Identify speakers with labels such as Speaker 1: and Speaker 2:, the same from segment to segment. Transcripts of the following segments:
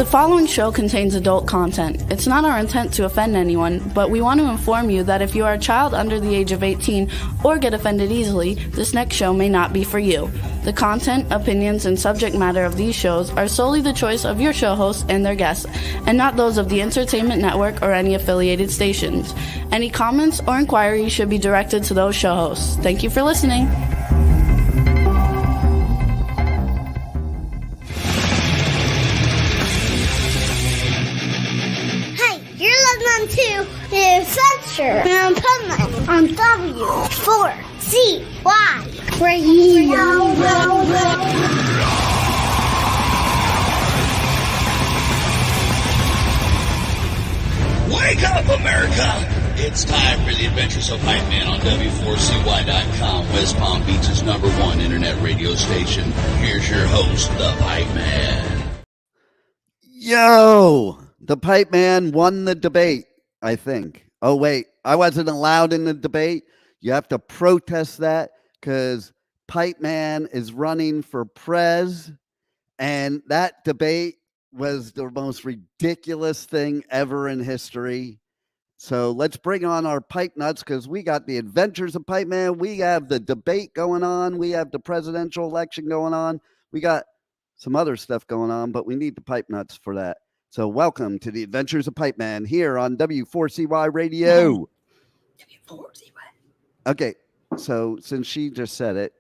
Speaker 1: following show contains adult content. It's not our intent to offend anyone, but we want to inform you that if you are a child under the age of 18 or get offended easily, this next show may not be for you. The content, opinions, and subject matter of these shows are solely the choice of your show hosts and their guests, and not those of the Entertainment Network or any affiliated stations. Any comments or inquiries should be directed to those show hosts. Thank you for listening.
Speaker 2: To the Adventures of Pipeman on W4CY Radio.
Speaker 3: Wake up, America! It's time for the Adventures of Pipeman on W4CY.com, West Palm Beach's #1 internet radio station. Here's your host, the Pipeman.
Speaker 4: Yo! The Pipeman won the debate, I think. Oh, wait. I wasn't allowed in the debate. You have to protest that because Pipeman is running for prez. And that debate was the most ridiculous thing ever in history. So let's bring on our pipe nuts because we got the Adventures of Pipeman. We have the debate going on. We have the presidential election going on. We got some other stuff going on, but we need the pipe nuts for that. So welcome to the Adventures of Pipeman here on W4CY Radio.
Speaker 2: W4CY.
Speaker 4: Okay, so since she just said it,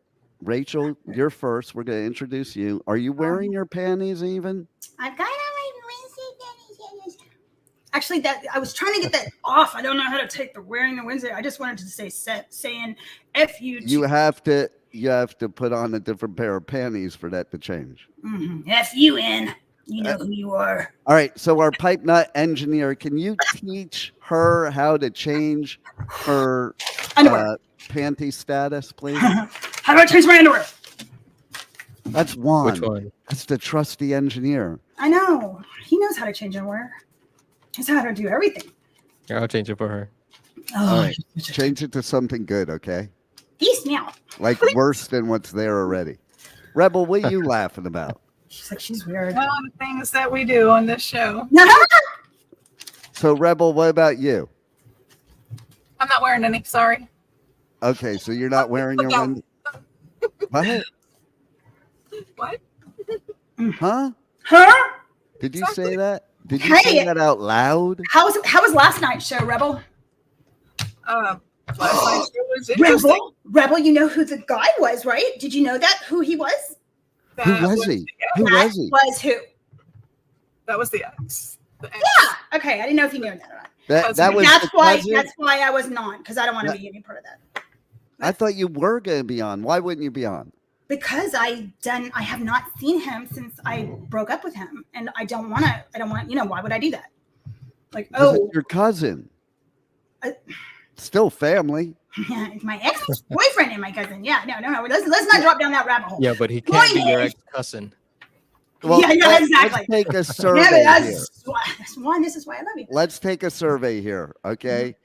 Speaker 4: Rachel, you're first. We're going to introduce you. Are you wearing your panties even?
Speaker 2: I've got on my Wednesday panties.
Speaker 5: Actually, that I was trying to get that off. I don't know how to take the wearing the Wednesday. I just wanted to say saying F you.
Speaker 4: You have to put on a different pair of panties for that to change.
Speaker 5: Mm-hmm. F you in. You know who you are.
Speaker 4: All right. So our pipe nut engineer, can you teach her how to change her panty status, please?
Speaker 5: How do I change my underwear?
Speaker 4: That's Juan.
Speaker 6: Which one?
Speaker 4: That's the trusty engineer.
Speaker 5: I know. He knows how to change underwear. He knows how to do everything.
Speaker 6: Yeah, I'll change it for her.
Speaker 5: Oh,
Speaker 4: All right. Change it to something good, okay?
Speaker 5: Peace now.
Speaker 4: Like worse than what's there already. Rebel, what are you laughing about?
Speaker 5: She's like, she's weird.
Speaker 7: Well, the things that we do on this show.
Speaker 4: So, Rebel, what about you?
Speaker 7: I'm not wearing any, sorry.
Speaker 4: Okay, so you're not wearing your one. What?
Speaker 7: What?
Speaker 4: Huh?
Speaker 5: Huh?
Speaker 4: Did you say that? Did you say that out loud?
Speaker 5: How was last night's show, Rebel?
Speaker 7: Last night's show was interesting.
Speaker 5: Rebel, you know who the guy was, right? Did you know that? Who he was?
Speaker 4: Who was he? Who was he?
Speaker 5: Was who?
Speaker 7: That was the ex.
Speaker 5: Yeah. Okay. I didn't know if you knew that or not.
Speaker 4: That was
Speaker 5: That's why.
Speaker 4: cousin?
Speaker 5: That's why I wasn't on because I don't want to be any part of that.
Speaker 4: I thought you were going to be on. Why wouldn't you be on?
Speaker 5: Because I have not seen him since I broke up with him, and I don't want. Why would I do that? Like,
Speaker 4: It's your cousin. Still family.
Speaker 5: Yeah, it's my ex-boyfriend and my cousin. Yeah, no. Let's not drop down that rabbit hole.
Speaker 6: Yeah, but he can't be your ex-cousin.
Speaker 4: Well,
Speaker 5: yeah, exactly.
Speaker 4: Let's take a survey
Speaker 5: Yeah,
Speaker 4: here.
Speaker 5: this is why I love you.
Speaker 4: Let's take a survey here, okay?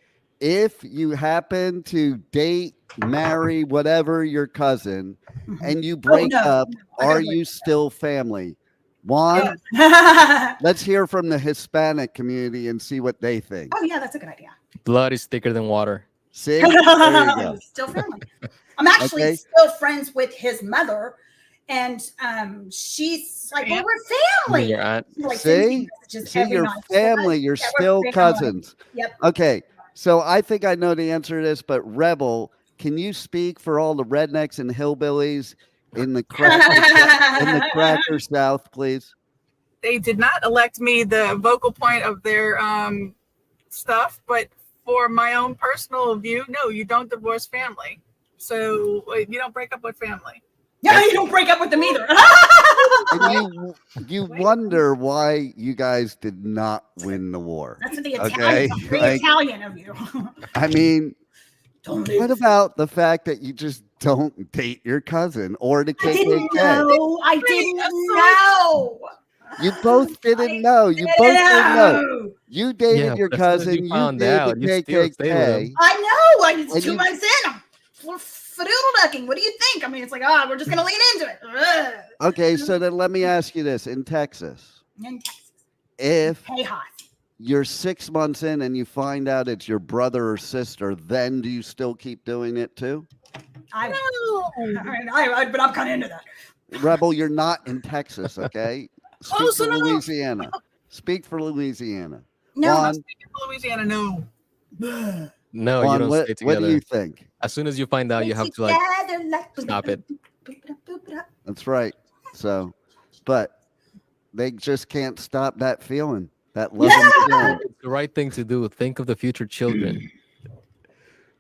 Speaker 4: If you happen to date, marry, whatever your cousin, and you break up, are you still family? Juan, let's hear from the Hispanic community and see what they think.
Speaker 5: Oh yeah, that's a good idea.
Speaker 6: Blood is thicker than water.
Speaker 4: See? There you go.
Speaker 5: Still friendly. I'm actually still friends with his mother, and she's like, well, we're family.
Speaker 6: Your aunt.
Speaker 5: Like,
Speaker 4: See, you're family. You're still cousins.
Speaker 5: Yep.
Speaker 4: Okay, so I think I know the answer to this, but Rebel, can you speak for all the rednecks and hillbillies in the cracker South, please?
Speaker 7: They did not elect me the vocal point of their stuff, but for my own personal view, no, you don't divorce family. So you don't break up with family.
Speaker 5: Yeah, you don't break up with them either.
Speaker 4: And you wonder why you guys did not win the war.
Speaker 5: That's the Italian, Italian of you.
Speaker 4: I mean, what about the fact that you just don't date your cousin or the KKK?
Speaker 5: I didn't know.
Speaker 4: You both didn't know. You both didn't know. You dated your cousin. You did the KKK.
Speaker 5: I know. It's 2 months in. We're fadoodle ducking. What do you think? I mean, it's like, we're just going to lean into it.
Speaker 4: Okay, so then let me ask you this. In Texas, if
Speaker 5: Tejas.
Speaker 4: you're 6 months in and you find out it's your brother or sister, then do you still keep doing it too?
Speaker 5: But I'm kind of into that.
Speaker 4: Rebel, you're not in Texas, okay? Speak
Speaker 7: so
Speaker 4: for
Speaker 7: no.
Speaker 4: Louisiana. Speak for Louisiana.
Speaker 5: No,
Speaker 4: Juan,
Speaker 7: Speaking for Louisiana, no.
Speaker 6: No, you
Speaker 4: Juan,
Speaker 6: don't
Speaker 4: what,
Speaker 6: stay
Speaker 4: what
Speaker 6: together.
Speaker 4: do you think?
Speaker 6: As soon as you find out, you have to stop it.
Speaker 4: That's right. So, but they just can't stop that feeling, that loving feeling.
Speaker 6: It's the right thing to do. Think of the future children.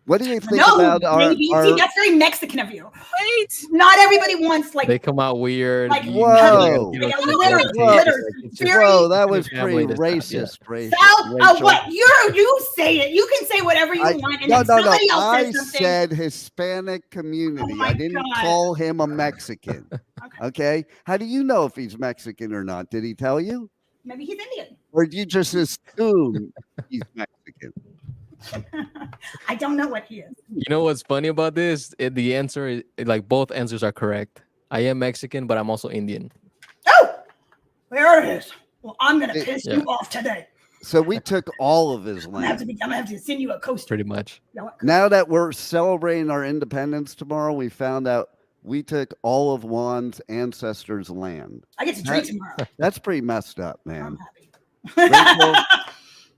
Speaker 4: What do you think
Speaker 5: No,
Speaker 4: about
Speaker 5: baby.
Speaker 4: our
Speaker 5: See, that's very Mexican of you.
Speaker 7: Wait.
Speaker 5: Not everybody wants like
Speaker 6: They come out weird.
Speaker 5: Like,
Speaker 4: whoa.
Speaker 5: like a
Speaker 6: It's
Speaker 5: litter,
Speaker 4: Whoa.
Speaker 5: litter. Very
Speaker 4: Whoa, that was
Speaker 6: family
Speaker 4: pretty
Speaker 6: to stop,
Speaker 4: racist, Rachel.
Speaker 5: What? You say it. You can say whatever you want, and then somebody else
Speaker 4: I
Speaker 5: says something.
Speaker 4: said Hispanic community.
Speaker 5: Oh my
Speaker 4: I didn't
Speaker 5: God.
Speaker 4: call him a Mexican. Okay. How do you know if he's Mexican or not? Did he tell you?
Speaker 5: Maybe he's Indian.
Speaker 4: Or did you just assume he's Mexican?
Speaker 5: I don't know what he is.
Speaker 6: You know what's funny about this? The answer is like both answers are correct. I am Mexican, but I'm also Indian.
Speaker 5: Oh, there it is. Well, I'm gonna piss
Speaker 6: Yeah.
Speaker 5: you off today.
Speaker 4: So we took all of his
Speaker 5: I'm gonna have
Speaker 4: land.
Speaker 5: to send you a coaster.
Speaker 6: Pretty much.
Speaker 4: Now that we're celebrating our independence tomorrow, we found out we took all of Juan's ancestors' land.
Speaker 5: I get to drink tomorrow.
Speaker 4: That's pretty messed up,
Speaker 5: I'm
Speaker 4: man.
Speaker 5: happy.
Speaker 4: Rachel,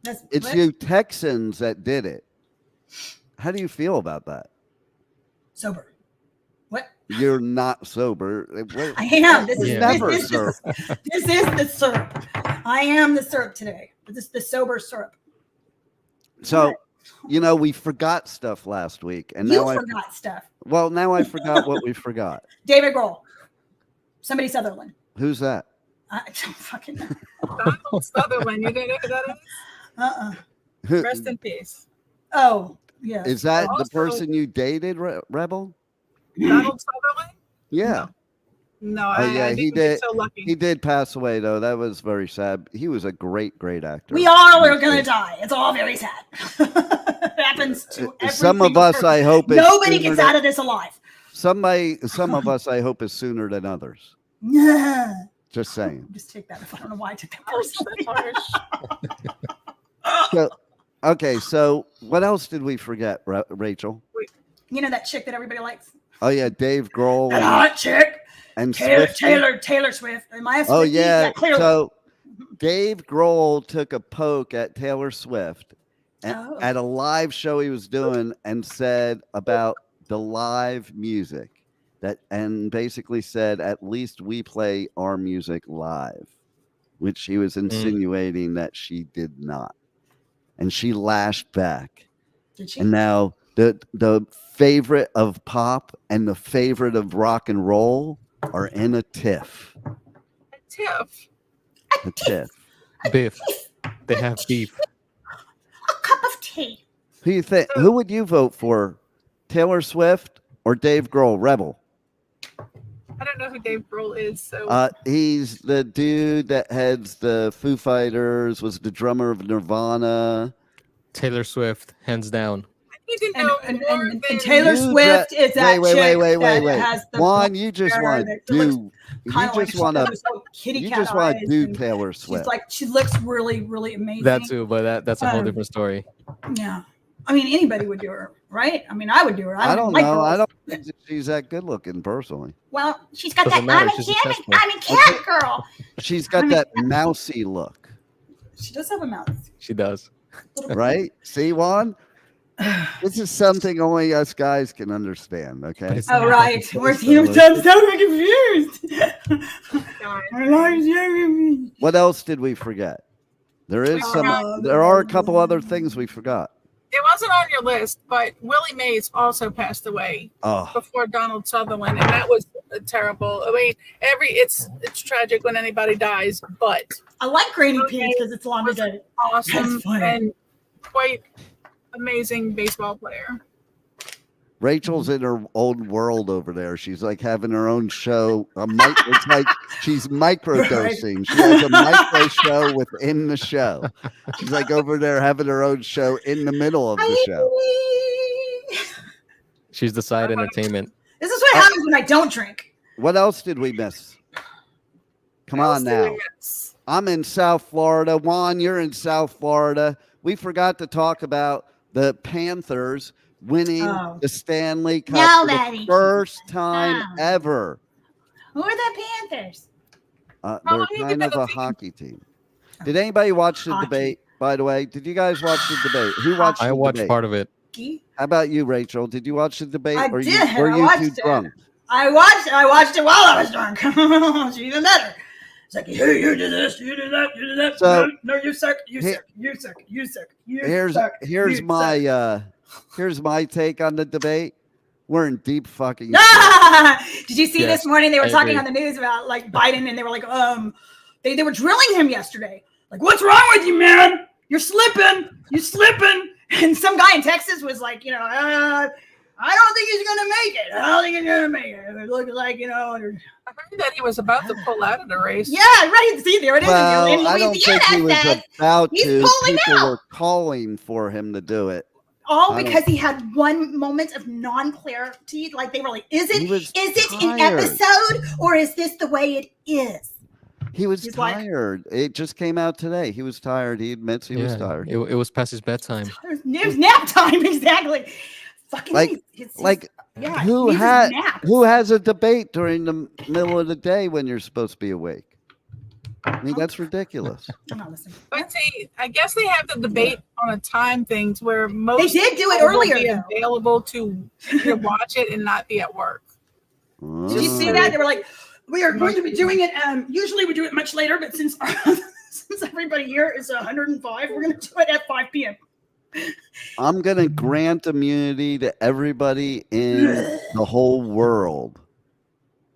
Speaker 5: That's,
Speaker 4: it's
Speaker 5: what?
Speaker 4: you Texans that did it. How do you feel about that?
Speaker 5: Sober. What?
Speaker 4: You're not sober.
Speaker 5: I am. This is
Speaker 4: Never
Speaker 5: this
Speaker 4: sober.
Speaker 5: This is the syrup. I am the syrup today. This is the sober syrup.
Speaker 4: So, we forgot stuff last week, and
Speaker 5: You
Speaker 4: now I
Speaker 5: forgot stuff.
Speaker 4: well, now I forgot what we forgot.
Speaker 5: David Grohl. Somebody Sutherland.
Speaker 4: Who's that?
Speaker 5: I don't fucking know.
Speaker 7: Donald Sutherland. You didn't know who that is?
Speaker 4: Who,
Speaker 7: Rest in peace.
Speaker 5: Oh, yeah.
Speaker 4: is that the
Speaker 7: Also-
Speaker 4: person you dated, Rebel?
Speaker 7: Donald Sutherland?
Speaker 4: Yeah.
Speaker 7: No,
Speaker 4: Oh, yeah,
Speaker 7: I
Speaker 4: he
Speaker 7: didn't get
Speaker 4: did.
Speaker 7: so lucky.
Speaker 4: He did pass away, though. That was very sad. He was a great, great actor.
Speaker 5: We all are going to die. It's all very sad. It happens to every
Speaker 4: Some of
Speaker 5: single
Speaker 4: us,
Speaker 5: person.
Speaker 4: I hope, is
Speaker 5: Nobody
Speaker 4: sooner
Speaker 5: gets
Speaker 4: than-
Speaker 5: out of this alive.
Speaker 4: Some of us, I hope, is sooner than others. Just saying.
Speaker 5: Just take that. I don't know why I took that
Speaker 7: Ouch,
Speaker 5: personally.
Speaker 7: that's harsh.
Speaker 4: So, okay, so what else did we forget, Rachel?
Speaker 5: You know that chick that everybody likes?
Speaker 4: Oh yeah, Dave Grohl
Speaker 5: That hot chick.
Speaker 4: and
Speaker 5: Taylor
Speaker 4: Swiftie.
Speaker 5: Swift. Am I a
Speaker 4: Oh
Speaker 5: Swiftie?
Speaker 4: yeah.
Speaker 5: Clearly.
Speaker 4: So Dave Grohl took a poke at Taylor Swift at a live show he was doing and said about the live music and basically said at least we play our music live, which he was insinuating that she did not. And she lashed back.
Speaker 5: Did she?
Speaker 4: And now the favorite of pop and the favorite of rock and roll are in a tiff.
Speaker 7: Tiff.
Speaker 4: A tiff.
Speaker 6: Beef. They have beef.
Speaker 5: A cup of tea.
Speaker 4: Who you think? Who would you vote for? Taylor Swift or Dave Grohl? Rebel.
Speaker 7: I don't know who Dave Grohl is, so
Speaker 4: He's the dude that heads the Foo Fighters. Was the drummer of Nirvana.
Speaker 6: Taylor Swift, hands down.
Speaker 7: I need to know more than
Speaker 5: And Taylor
Speaker 4: You
Speaker 5: Swift is that
Speaker 4: wait,
Speaker 5: chick
Speaker 4: wait.
Speaker 5: that has the
Speaker 4: Juan, you just
Speaker 5: hair
Speaker 4: want
Speaker 5: that
Speaker 4: to
Speaker 5: looks
Speaker 4: do. You
Speaker 5: kinda like
Speaker 4: just want to.
Speaker 5: kitty
Speaker 4: You
Speaker 5: cat
Speaker 4: just want
Speaker 5: eyes
Speaker 4: to do
Speaker 5: and
Speaker 4: Taylor Swift.
Speaker 5: She's like, she looks really, really amazing.
Speaker 6: That too, but that's a whole
Speaker 5: Um,
Speaker 6: different story.
Speaker 5: Yeah. I mean, anybody would do her, right? I mean, I would do her.
Speaker 4: I don't
Speaker 5: like
Speaker 4: know.
Speaker 5: girls.
Speaker 4: I don't think that she's that good looking personally.
Speaker 5: Well, she's got
Speaker 6: Doesn't
Speaker 5: that.
Speaker 6: matter, she's successful.
Speaker 5: I'm a cat girl.
Speaker 4: She's got that mousy look,
Speaker 5: She does have a mouth.
Speaker 6: She does.
Speaker 4: right? See, Juan? This is something only us guys can understand, okay?
Speaker 6: But it's
Speaker 5: Oh,
Speaker 6: not
Speaker 5: right.
Speaker 6: that
Speaker 5: We're
Speaker 6: simple.
Speaker 5: I'm so confused.
Speaker 7: God.
Speaker 5: My life's so confused.
Speaker 4: What else did we forget? There are a couple other things we forgot.
Speaker 7: It wasn't on your list, but Willie Mays also passed away
Speaker 4: Oh,
Speaker 7: before Donald Sutherland, and that was terrible. I mean, it's tragic when anybody dies, but
Speaker 5: I like Grady Peach because it's Lana Day.
Speaker 7: awesome
Speaker 5: That's funny.
Speaker 7: and quite amazing baseball player.
Speaker 4: Rachel's in her own world over there. She's like having her own show. It's like she's microdosing. She has a micro show within the show. She's like over there having her own show in the middle of the show.
Speaker 6: She's the side entertainment.
Speaker 5: This is what happens when I don't drink.
Speaker 4: What else did we miss? Come
Speaker 7: What else
Speaker 4: on
Speaker 7: did we
Speaker 4: now.
Speaker 7: miss?
Speaker 4: I'm in South Florida. Juan, you're in South Florida. We forgot to talk about the Panthers winning
Speaker 5: Oh.
Speaker 4: the Stanley Cup for the
Speaker 2: Nobody.
Speaker 4: first time
Speaker 2: Oh.
Speaker 4: ever.
Speaker 5: Who are the Panthers?
Speaker 4: They're
Speaker 7: Probably
Speaker 4: kind of a
Speaker 7: another team.
Speaker 4: hockey team. Did anybody watch the
Speaker 5: Hockey.
Speaker 4: debate, by the way? Did you guys watch the debate? Who watched
Speaker 6: I
Speaker 4: the
Speaker 6: watched
Speaker 4: debate?
Speaker 6: part of it.
Speaker 4: How about you, Rachel? Did you watch the debate?
Speaker 5: I
Speaker 4: or
Speaker 5: did.
Speaker 4: You, were
Speaker 5: I
Speaker 4: you
Speaker 5: watched
Speaker 4: too
Speaker 5: it.
Speaker 4: drunk?
Speaker 5: I watched it while I was drunk. It's even better. It's like, hey, you do this, you do that, you do that.
Speaker 4: So-
Speaker 5: no, you suck, you
Speaker 4: Here-
Speaker 5: suck, you suck, you suck, you
Speaker 4: Here's
Speaker 5: suck.
Speaker 4: here's
Speaker 5: you
Speaker 4: my
Speaker 5: suck.
Speaker 4: here's my take on the debate. We're in deep fucking shit.
Speaker 5: Ah! Did you see
Speaker 6: Yes,
Speaker 5: this morning? They were
Speaker 6: I
Speaker 5: talking
Speaker 6: agree.
Speaker 5: on the news about like Biden, and they were like, they were drilling him yesterday. Like, what's wrong with you, man? You're slipping. You're slipping. And some guy in Texas was like, I don't think he's gonna make it. I don't think he's gonna make it. It looks like,
Speaker 7: I heard that he was about to pull out of the race.
Speaker 5: yeah, right. See, there it is.
Speaker 4: Well,
Speaker 5: in
Speaker 4: I don't
Speaker 5: Louisiana,
Speaker 4: think he was
Speaker 5: says,
Speaker 4: about
Speaker 5: he's
Speaker 4: to.
Speaker 5: pulling
Speaker 4: People
Speaker 5: out.
Speaker 4: were calling for him to do it.
Speaker 5: all
Speaker 4: I don't-
Speaker 5: because he had one moment of non-clarity. Like they were like, is
Speaker 4: He was
Speaker 5: it an
Speaker 4: tired.
Speaker 5: episode or is this the way it is?
Speaker 4: He was
Speaker 5: He's like-
Speaker 4: tired. It just came out today. He was tired. He admits he was tired.
Speaker 6: It was past his bedtime.
Speaker 5: It was nap time, exactly. Fucking
Speaker 4: Like-
Speaker 5: he's-
Speaker 4: Like
Speaker 5: yeah,
Speaker 4: who
Speaker 5: he needs his
Speaker 4: had
Speaker 5: nap.
Speaker 4: who has a debate during the middle of the day when you're supposed to be awake? I mean, that's ridiculous.
Speaker 5: I'm not listening.
Speaker 7: But see, I guess they have the debate on a time thing to where most
Speaker 5: They did do it
Speaker 7: people will
Speaker 5: earlier,
Speaker 7: be
Speaker 5: though.
Speaker 7: available to watch it and not be at work.
Speaker 5: Did you see that? They were like, we are going to be doing it. Usually we do it much later, but since since everybody here is 105, we're going to do it at 5 p.m.
Speaker 4: I'm gonna grant immunity to everybody in the whole world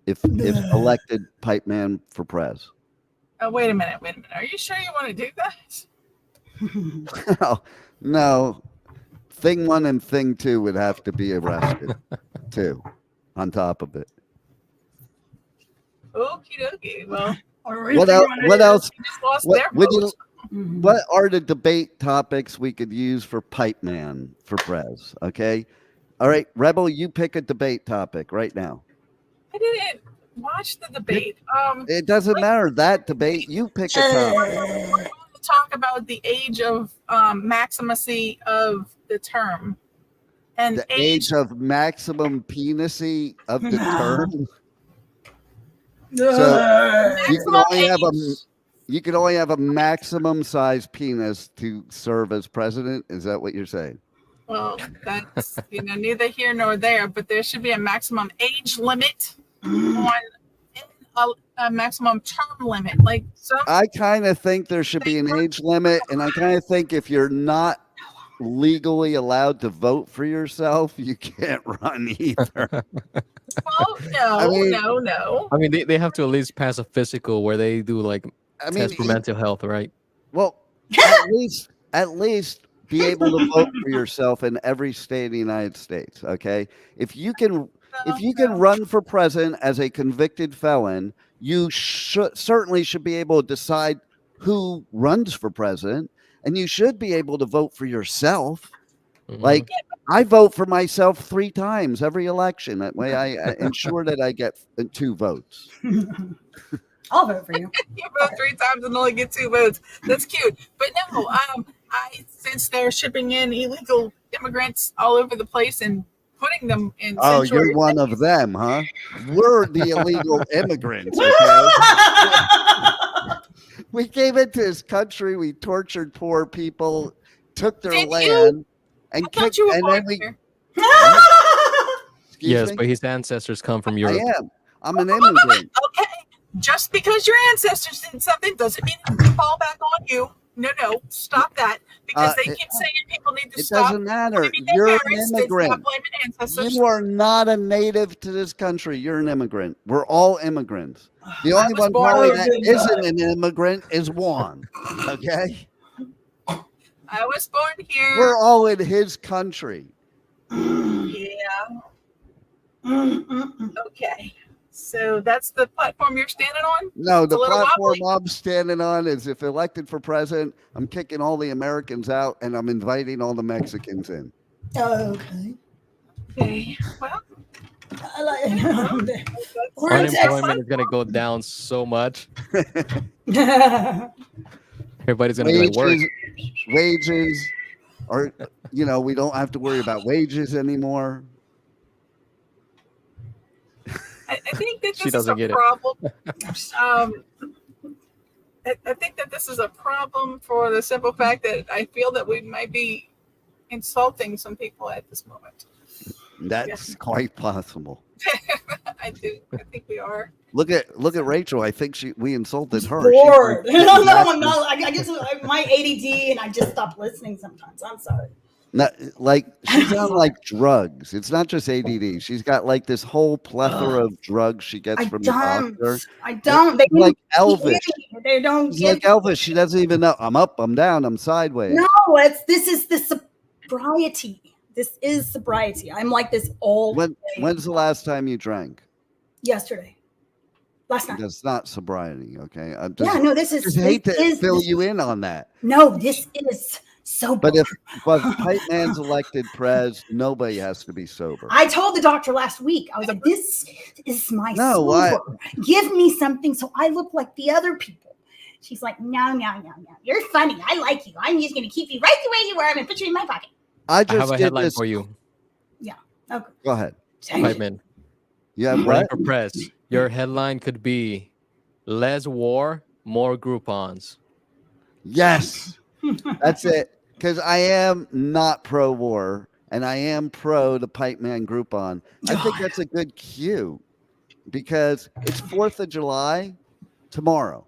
Speaker 4: if elected Pipeman for prez.
Speaker 7: Oh, wait a minute. Are you sure you want to do that?
Speaker 4: No. Thing one and thing two would have to be arrested too, on top of it.
Speaker 7: Okie dokie. Well,
Speaker 4: What else? What else?
Speaker 7: you just lost
Speaker 4: What,
Speaker 7: their
Speaker 4: would you-
Speaker 7: vote.
Speaker 4: what are the debate topics we could use for Pipeman for prez? Okay. All right, Rebel, you pick a debate topic right now.
Speaker 7: I didn't watch the debate.
Speaker 4: It doesn't matter that debate. You pick a topic.
Speaker 7: We're going to talk about the age of maximacy of the term. And
Speaker 4: The age of maximum penisy of the term. So you can
Speaker 7: maximum
Speaker 4: only have a
Speaker 7: age.
Speaker 4: you can only have a maximum size penis to serve as president. Is that what you're saying?
Speaker 7: Well, that's neither here nor there, but there should be a maximum age limit on a maximum term limit. Like some
Speaker 4: I kind of think there should be an age limit, and I kind of think if you're not legally allowed to vote for yourself, you can't run either.
Speaker 7: no,
Speaker 4: I mean-
Speaker 7: no.
Speaker 6: I mean, they have to at least pass a physical where they do like
Speaker 4: I mean,
Speaker 6: test for mental health, right?
Speaker 4: well, at least be able to vote for yourself in every state of the United States. Okay, if you can run for president as a convicted felon, you certainly should be able to decide who runs for president, and you should be able to vote for yourself.
Speaker 6: Mhm.
Speaker 4: Like I vote for myself 3 times every election. That way, I ensure that I get 2 votes.
Speaker 5: I'll vote for you.
Speaker 7: You vote 3 times and only get 2 votes. That's cute. But no, since they're shipping in illegal immigrants all over the place and putting them in
Speaker 4: Oh,
Speaker 7: sanctuary
Speaker 4: you're one of
Speaker 7: cities,
Speaker 4: them, huh? We're the illegal immigrants. Okay? We came into this country, we tortured poor people, took their
Speaker 7: Did you?
Speaker 4: land, and
Speaker 7: I thought
Speaker 4: kicked.
Speaker 7: you were
Speaker 4: And
Speaker 7: born
Speaker 4: then we.
Speaker 7: here.
Speaker 4: Excuse
Speaker 6: Yes,
Speaker 4: me?
Speaker 6: but his ancestors come from
Speaker 4: I
Speaker 6: Europe.
Speaker 4: am. I'm an immigrant.
Speaker 7: Okay, just because your ancestors did something doesn't mean it can fall back on you. No, stop that. Because they keep saying people need to
Speaker 4: It
Speaker 7: stop.
Speaker 4: doesn't matter.
Speaker 7: blaming their
Speaker 4: You're an
Speaker 7: parents, to
Speaker 4: immigrant.
Speaker 7: Stop blaming ancestors.
Speaker 4: You are not a native to this country. You're an immigrant. We're all immigrants. The only
Speaker 7: was
Speaker 4: one
Speaker 7: born
Speaker 4: probably
Speaker 7: in
Speaker 4: that
Speaker 5: good
Speaker 4: isn't an immigrant is Juan. Okay?
Speaker 7: I was born here.
Speaker 4: We're all in his country.
Speaker 7: Yeah. Okay. So that's the platform you're standing on?
Speaker 4: No,
Speaker 7: It's a
Speaker 4: the
Speaker 7: little
Speaker 4: platform
Speaker 7: wobbly.
Speaker 4: I'm standing on is if elected for president, I'm kicking all the Americans out and I'm inviting all the Mexicans in.
Speaker 5: Okay.
Speaker 7: Okay. Well,
Speaker 6: Unemployment is gonna go down so much. Everybody's gonna be like, work.
Speaker 4: Wages are, we don't have to worry about wages anymore.
Speaker 7: I think that
Speaker 6: She
Speaker 7: this is
Speaker 6: doesn't
Speaker 7: a
Speaker 6: get it.
Speaker 7: problem. I think that this is a problem for the simple fact that I feel that we might be insulting some people at this moment.
Speaker 4: That's quite possible.
Speaker 7: I do. I think we are.
Speaker 4: Look at Rachel. I think we insulted her.
Speaker 5: Bored. No, I'm not. I guess my ADD and I just stop listening sometimes. I'm sorry.
Speaker 4: Not, like she's on like drugs. It's not just ADD. She's got like this whole plethora of drugs she gets from the doctor.
Speaker 5: I don't. They
Speaker 4: like Elvis.
Speaker 5: They don't
Speaker 4: She's like Elvis. She doesn't even know. I'm up. I'm down. I'm sideways.
Speaker 5: No, this is the sobriety. This is sobriety. I'm like this all.
Speaker 4: When's the last time you drank?
Speaker 5: Yesterday. Last night.
Speaker 4: That's not sobriety. Okay.
Speaker 5: This is.
Speaker 4: I just hate to fill you in on that.
Speaker 5: No, this is sober.
Speaker 4: But if Pipeman's elected prez, nobody has to be sober.
Speaker 5: I told the doctor last week. I was like, "This is my sober.
Speaker 4: What?
Speaker 5: Give me something so I look like the other people." She's like, "No. You're funny. I like you. I'm just going to keep you right the way you were. I'm going to put you in my pocket."
Speaker 6: I have a headline for you.
Speaker 5: Yeah. Okay.
Speaker 4: Go ahead.
Speaker 6: Pipeman.
Speaker 4: Yeah.
Speaker 6: Running for press. Your headline could be less war, more Groupons.
Speaker 4: Yes. That's it. Because I am not pro-war, and I am pro the Pipeman Groupon. I think that's a good cue, because it's 4th of July tomorrow,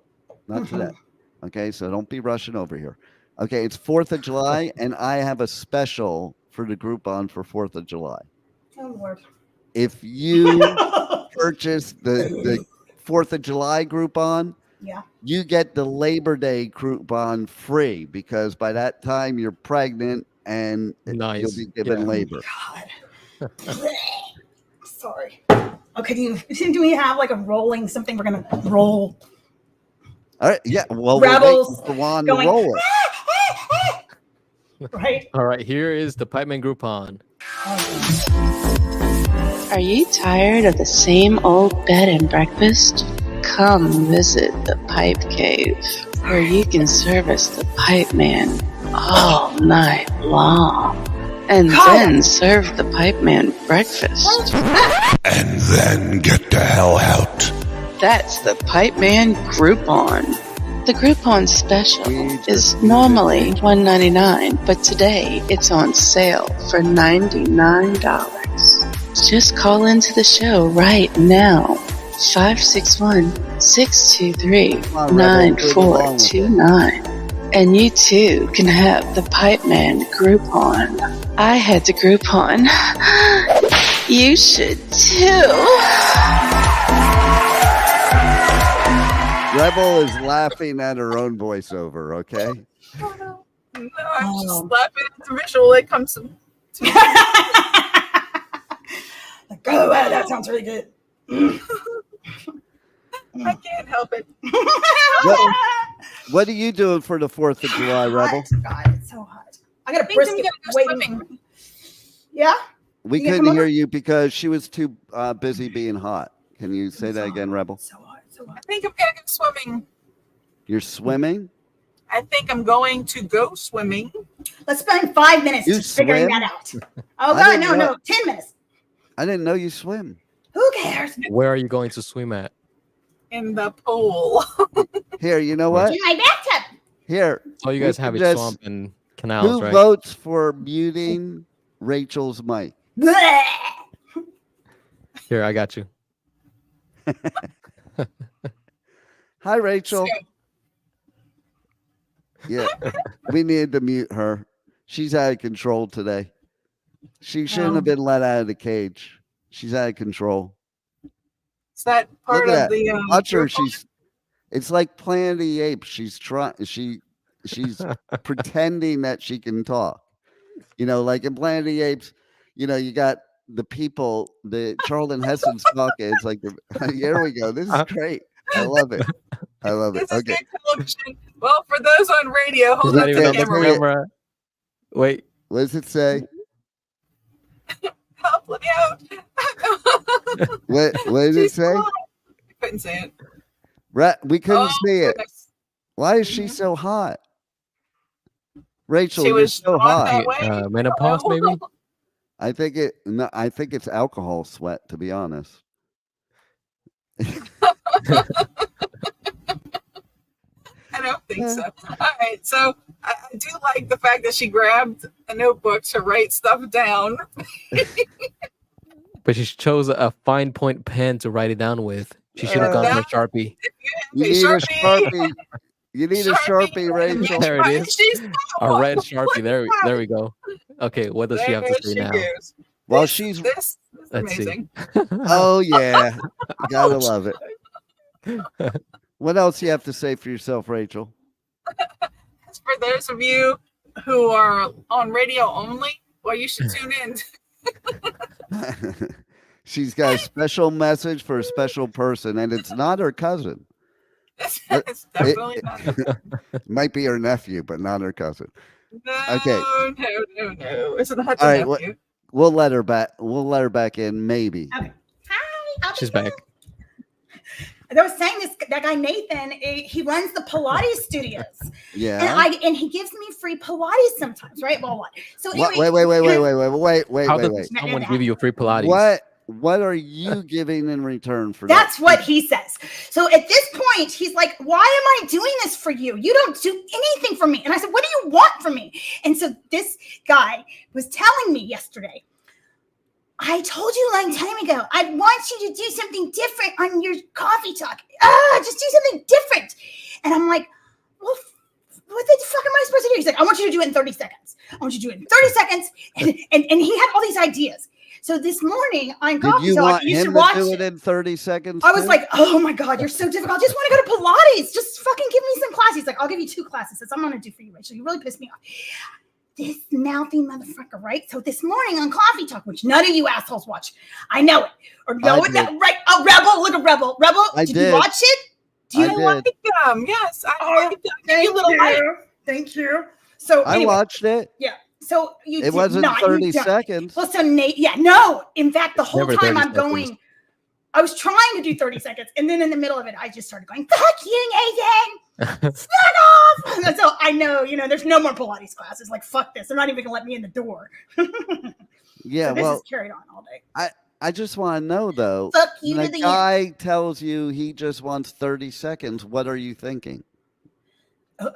Speaker 4: not today. Okay, so don't be rushing over here. Okay, it's 4th of July, and I have a special for the Groupon for 4th of July.
Speaker 5: Oh, Lord.
Speaker 4: If you purchase the 4th of July Groupon, you get the Labor Day Groupon free, because by that time you're pregnant and you'll be given labor.
Speaker 5: God. Sorry. Okay, do we have like a rolling something we're going to roll?
Speaker 4: All right, yeah. Well,
Speaker 5: Rebels
Speaker 4: we're waiting for Juan
Speaker 5: going,
Speaker 4: to roll it.
Speaker 5: Right?
Speaker 6: All right, here is the Pipeman Groupon.
Speaker 8: Are you tired of the same old bed and breakfast? Come visit the Pipe Cave, where you can service the Pipe Man all night long, and then serve the Pipe Man breakfast.
Speaker 9: And then get the hell out.
Speaker 8: That's the Pipe Man Groupon. The Groupon special is normally $1.99, but today it's on sale for $99. Just call into the show right now. 561-623-9429. And you too can have the Pipeman Groupon. I had the Groupon. You should too.
Speaker 4: Rebel is laughing at her own voiceover, okay?
Speaker 7: No, I'm just laughing at the visual that comes to
Speaker 5: Like, oh, wow, that sounds really good.
Speaker 7: I can't help it.
Speaker 4: What are you doing for the 4th of July, Rebel?
Speaker 5: God, it's so hot. I got a brisket waiting. Yeah?
Speaker 4: We couldn't hear you because she was too busy being hot. Can you say that again, Rebel?
Speaker 5: So hot.
Speaker 7: I think I'm going to go swimming.
Speaker 4: You're swimming?
Speaker 7: I think I'm going to go swimming.
Speaker 5: Let's spend 5 minutes figuring that out. Oh, God, no, 10 minutes.
Speaker 4: I didn't know you swim.
Speaker 5: Who cares?
Speaker 6: Where are you going to swim at?
Speaker 7: In the pool.
Speaker 4: Here, you know what?
Speaker 5: In my bathtub.
Speaker 4: Here.
Speaker 6: Oh, you guys have a swamp and canals,
Speaker 4: who
Speaker 6: right?
Speaker 4: Who votes for muting Rachel's mic?
Speaker 6: Here, I got you.
Speaker 4: Hi, Rachel. Yeah, we need to mute her. She's out of control today. She shouldn't have been let out of the cage. She's out of control.
Speaker 7: Is that part of the
Speaker 4: watch her? It's like Planet of the Apes. She's pretending that she can talk. You know, like in Planet of the Apes, you know, you got the people, the Charlton Heston's talking. It's like, here we go. This is great. I love it. I love it.
Speaker 7: This is good television. Well, for those on radio, hold up the camera.
Speaker 6: Wait.
Speaker 4: What does it say?
Speaker 7: Help Let me out.
Speaker 4: What did it
Speaker 7: She's
Speaker 4: say?
Speaker 7: hot. I couldn't say it.
Speaker 4: We couldn't
Speaker 7: Oh,
Speaker 4: see it.
Speaker 7: goodness.
Speaker 4: Why is she so hot? Rachel,
Speaker 7: She
Speaker 4: you're
Speaker 7: was
Speaker 4: so
Speaker 7: drawn
Speaker 4: hot.
Speaker 7: that way.
Speaker 6: Menopause, maybe?
Speaker 4: I think it's alcohol sweat, to be honest.
Speaker 7: I don't think so. All right, so I do like the fact that she grabbed a notebook to write stuff down.
Speaker 6: But she chose a fine point pen to write it down with. She should have gone for a Sharpie.
Speaker 4: You need a Sharpie. You need a Sharpie, Rachel.
Speaker 6: There it is.
Speaker 7: She's
Speaker 6: A red Sharpie. There we go. Okay, what does she have to say now?
Speaker 4: Well, she's.
Speaker 7: This is
Speaker 6: Let's see.
Speaker 7: amazing.
Speaker 4: Oh yeah, gotta love it. What else do you have to say for yourself, Rachel?
Speaker 7: For those of you who are on radio only, well, you should tune in.
Speaker 4: She's got a special message for a special person, and it's not her cousin.
Speaker 7: It's definitely not.
Speaker 4: It might be her nephew, but not her cousin.
Speaker 7: No,
Speaker 4: Okay.
Speaker 7: no. It's not
Speaker 4: All
Speaker 7: the
Speaker 4: right,
Speaker 7: nephew.
Speaker 4: we'll let her back. We'll let her back in, maybe.
Speaker 5: Okay. Hi.
Speaker 6: She's back.
Speaker 5: I was saying that guy Nathan, he runs the Pilates studios.
Speaker 4: Yeah.
Speaker 5: And he gives me free Pilates sometimes, right? Well, what? So anyway,
Speaker 6: How does
Speaker 4: wait.
Speaker 6: someone give you free Pilates?
Speaker 4: What are you giving in return for
Speaker 5: That's
Speaker 4: that?
Speaker 5: what he says. So at this point, he's like, why am I doing this for you? You don't do anything for me. And I said, what do you want from me? And so this guy was telling me yesterday, I told you a long time ago, I want you to do something different on your coffee talk. Just do something different. And I'm like, well, what the fuck am I supposed to do? He's like, I want you to do it in 30 seconds. I want you to do it in 30 seconds. And he had all these ideas. So this morning on
Speaker 4: Did
Speaker 5: Coffee
Speaker 4: you
Speaker 5: Talk,
Speaker 4: want
Speaker 5: you should
Speaker 4: him
Speaker 5: watch
Speaker 4: to do
Speaker 5: it.
Speaker 4: it in 30 seconds?
Speaker 5: I was
Speaker 4: too?
Speaker 5: like, oh my God, you're so difficult. I just want to go to Pilates. Just fucking give me some classes. He's like, I'll give you 2 classes. That's what I'm going to do for you, Rachel. You really pissed me off. This mouthy motherfucker, right? So this morning on Coffee Talk, which none of you assholes watch, I know it. Or know it, right? Oh, Rebel, look at Rebel. Rebel, did you watch it? Do you
Speaker 7: like them? Yes, I like them.
Speaker 5: Thank you. So
Speaker 4: I
Speaker 5: anyway,
Speaker 4: watched it.
Speaker 5: Yeah. So you
Speaker 4: It
Speaker 5: did
Speaker 4: wasn't
Speaker 5: not,
Speaker 4: 30
Speaker 5: you don't.
Speaker 4: seconds.
Speaker 5: Well, so Nate, no. In fact, the whole
Speaker 6: Never
Speaker 5: time
Speaker 6: 30
Speaker 5: I'm going,
Speaker 6: seconds.
Speaker 5: I was trying to do 30 seconds. And then in the middle of it, I just started going, fuck you, Nathan. Fuck off. And so I know, there's no more Pilates classes. Like, fuck this. They're not even going to let me in the door.
Speaker 4: Yeah,
Speaker 5: So this
Speaker 4: well,
Speaker 5: is carried on all day.
Speaker 4: I just want to know, though.
Speaker 5: Fuck you
Speaker 4: when
Speaker 5: to
Speaker 4: the
Speaker 5: the
Speaker 4: guy tells you he just wants 30 seconds, what are you thinking?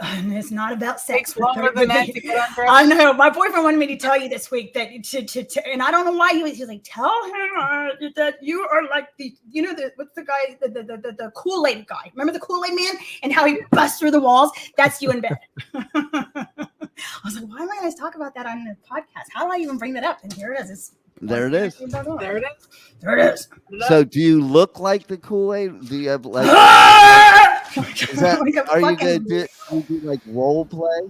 Speaker 5: And it's not about sex.
Speaker 7: Takes longer than that to get undressed.
Speaker 5: I know. My boyfriend wanted me to tell you this week that and I don't know why he was like, tell him that you are like what's the guy, the Kool-Aid guy. Remember the Kool-Aid man and how he busts through the walls? That's you in bed. I was like, why am I going to talk about that on the podcast? How do I even bring that up? And here it is.
Speaker 4: There it is.
Speaker 7: There it is.
Speaker 5: There it is.
Speaker 4: So do you look like the Kool-Aid? Do you have like... Is that, are you going to do like role play?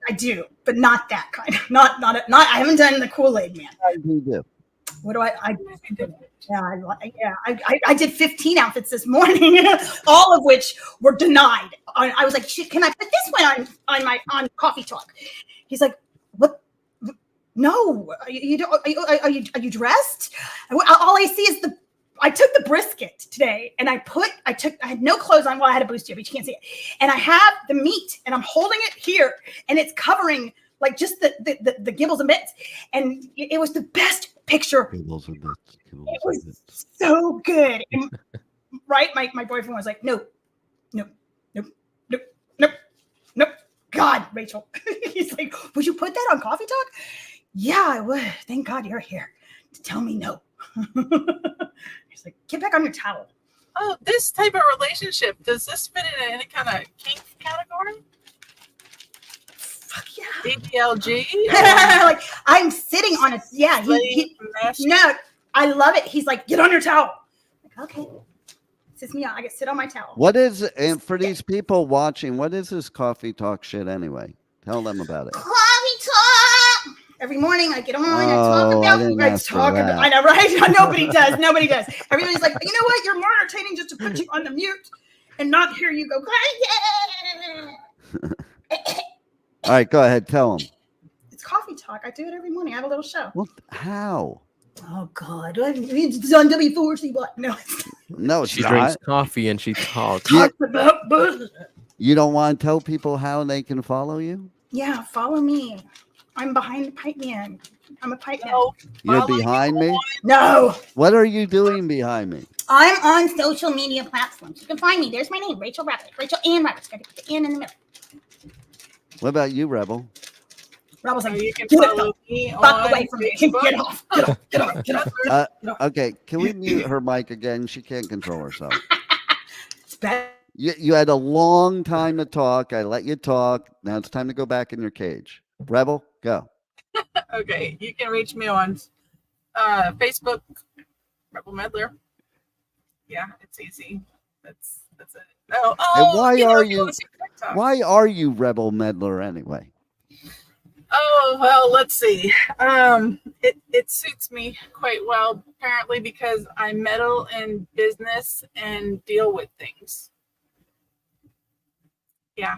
Speaker 5: I do, but not that kind. Not. I haven't done the Kool-Aid man.
Speaker 4: How do you do?
Speaker 5: What do I did 15 outfits this morning, all of which were denied. I was like, shit, can I put this one on Coffee Talk? He's like, what? No, you don't. Are you dressed? All I see is I took the brisket today and I had no clothes on. Well, I had a bustier, but you can't see it. And I have the meat and I'm holding it here and it's covering like just the gibbles and bits. And it was the best picture.
Speaker 4: Gibbles and bits.
Speaker 5: It was so good. And, right? My boyfriend was like, nope. God, Rachel. He's like, would you put that on Coffee Talk? Yeah, I would. Thank God you're here to tell me no. He's like, get back on your towel.
Speaker 7: Oh, this type of relationship, does this fit in any kind of kink category?
Speaker 5: Fuck yeah.
Speaker 7: DDLG?
Speaker 5: Like, I'm sitting on a, yeah. No, I love it. He's like, get on your towel. I'm like, okay. Sits me out. I get to sit on my towel.
Speaker 4: What is, and for these people watching, what is this Coffee Talk shit anyway? Tell them about it.
Speaker 5: Coffee Talk. Every morning I get on and I talk about. I know, right? Nobody does. Everybody's like, you know what? You're more entertaining just to put you on the mute and not hear you go.
Speaker 4: All right, go ahead. Tell them.
Speaker 5: It's Coffee Talk. talk. I do it every morning. I have a little show.
Speaker 4: Well, how?
Speaker 5: Oh God, it's on W4C. What? No,
Speaker 4: No, it's
Speaker 6: She
Speaker 4: not.
Speaker 6: drinks coffee and she talks.
Speaker 5: talk about business.
Speaker 4: You don't want to tell people how they can follow you?
Speaker 5: Yeah, follow me. I'm behind the pipe man. I'm a pipe man.
Speaker 7: No,
Speaker 4: You're
Speaker 7: follow
Speaker 4: behind
Speaker 7: you
Speaker 4: me?
Speaker 5: No,
Speaker 4: What are you doing behind me?
Speaker 2: I'm on social media platforms. You can find me. There's my name, Rachel Rabbit. Rachel Ann Rabbit. Gotta put the Ann in the middle.
Speaker 4: What about you, Rebel?
Speaker 5: Rebel's
Speaker 7: So
Speaker 5: like,
Speaker 7: you can
Speaker 5: get it,
Speaker 7: follow me
Speaker 5: fuck
Speaker 7: on
Speaker 5: away from me.
Speaker 7: Facebook.
Speaker 5: Get off. Get off. Get off. Get off.
Speaker 4: Okay, can we mute her mic again? She can't control herself.
Speaker 5: It's bad.
Speaker 4: You had a long time to talk. I let you talk. Now it's time to go back in your cage. Rebel, go.
Speaker 7: Okay, you can reach me on Facebook, Rebel Meddler. Yeah, it's easy. That's it. Oh,
Speaker 4: And why
Speaker 7: you know,
Speaker 4: are
Speaker 7: if
Speaker 4: you-
Speaker 7: wanna see TikTok.
Speaker 4: Why are you Rebel Meddler anyway?
Speaker 7: Oh, well, let's see. It suits me quite well, apparently, because I meddle in business and deal with things. Yeah.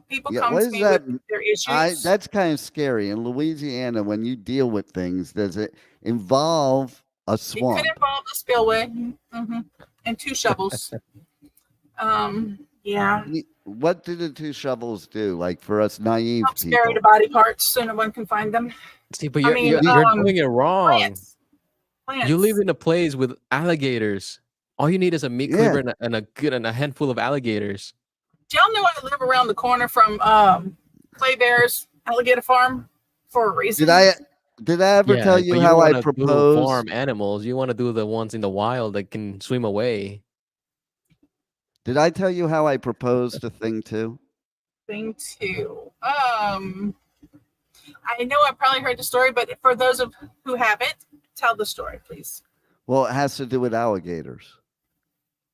Speaker 7: People
Speaker 4: Yeah,
Speaker 7: come
Speaker 4: what
Speaker 7: to
Speaker 4: is
Speaker 7: me
Speaker 4: that?
Speaker 7: with their issues.
Speaker 4: That's kind of scary. In Louisiana, when you deal with things, does it involve a
Speaker 7: It
Speaker 4: swamp?
Speaker 7: could involve a spillway and 2 shovels. Yeah.
Speaker 4: What do the 2 shovels do? Like for us naive
Speaker 7: Help
Speaker 4: people?
Speaker 7: bury the body parts so no one can find them.
Speaker 6: See, but
Speaker 7: I
Speaker 6: you're,
Speaker 7: mean,
Speaker 6: you're doing it wrong.
Speaker 7: Plants.
Speaker 6: You live in a place with alligators. All you need is a meat
Speaker 4: Yeah.
Speaker 6: cleaver and a handful of alligators.
Speaker 7: Do y'all know I live around the corner from Clay Bear's alligator farm for a reason?
Speaker 4: Did I ever tell you
Speaker 6: but
Speaker 4: how I
Speaker 6: wanna do
Speaker 4: proposed?
Speaker 6: farm animals. You want to do the ones in the wild that can swim away.
Speaker 4: Did I tell you how I proposed to Thing 2?
Speaker 7: Thing 2. I know I probably heard the story, but for those of who haven't, tell the story, please.
Speaker 4: Well, it has to do with alligators.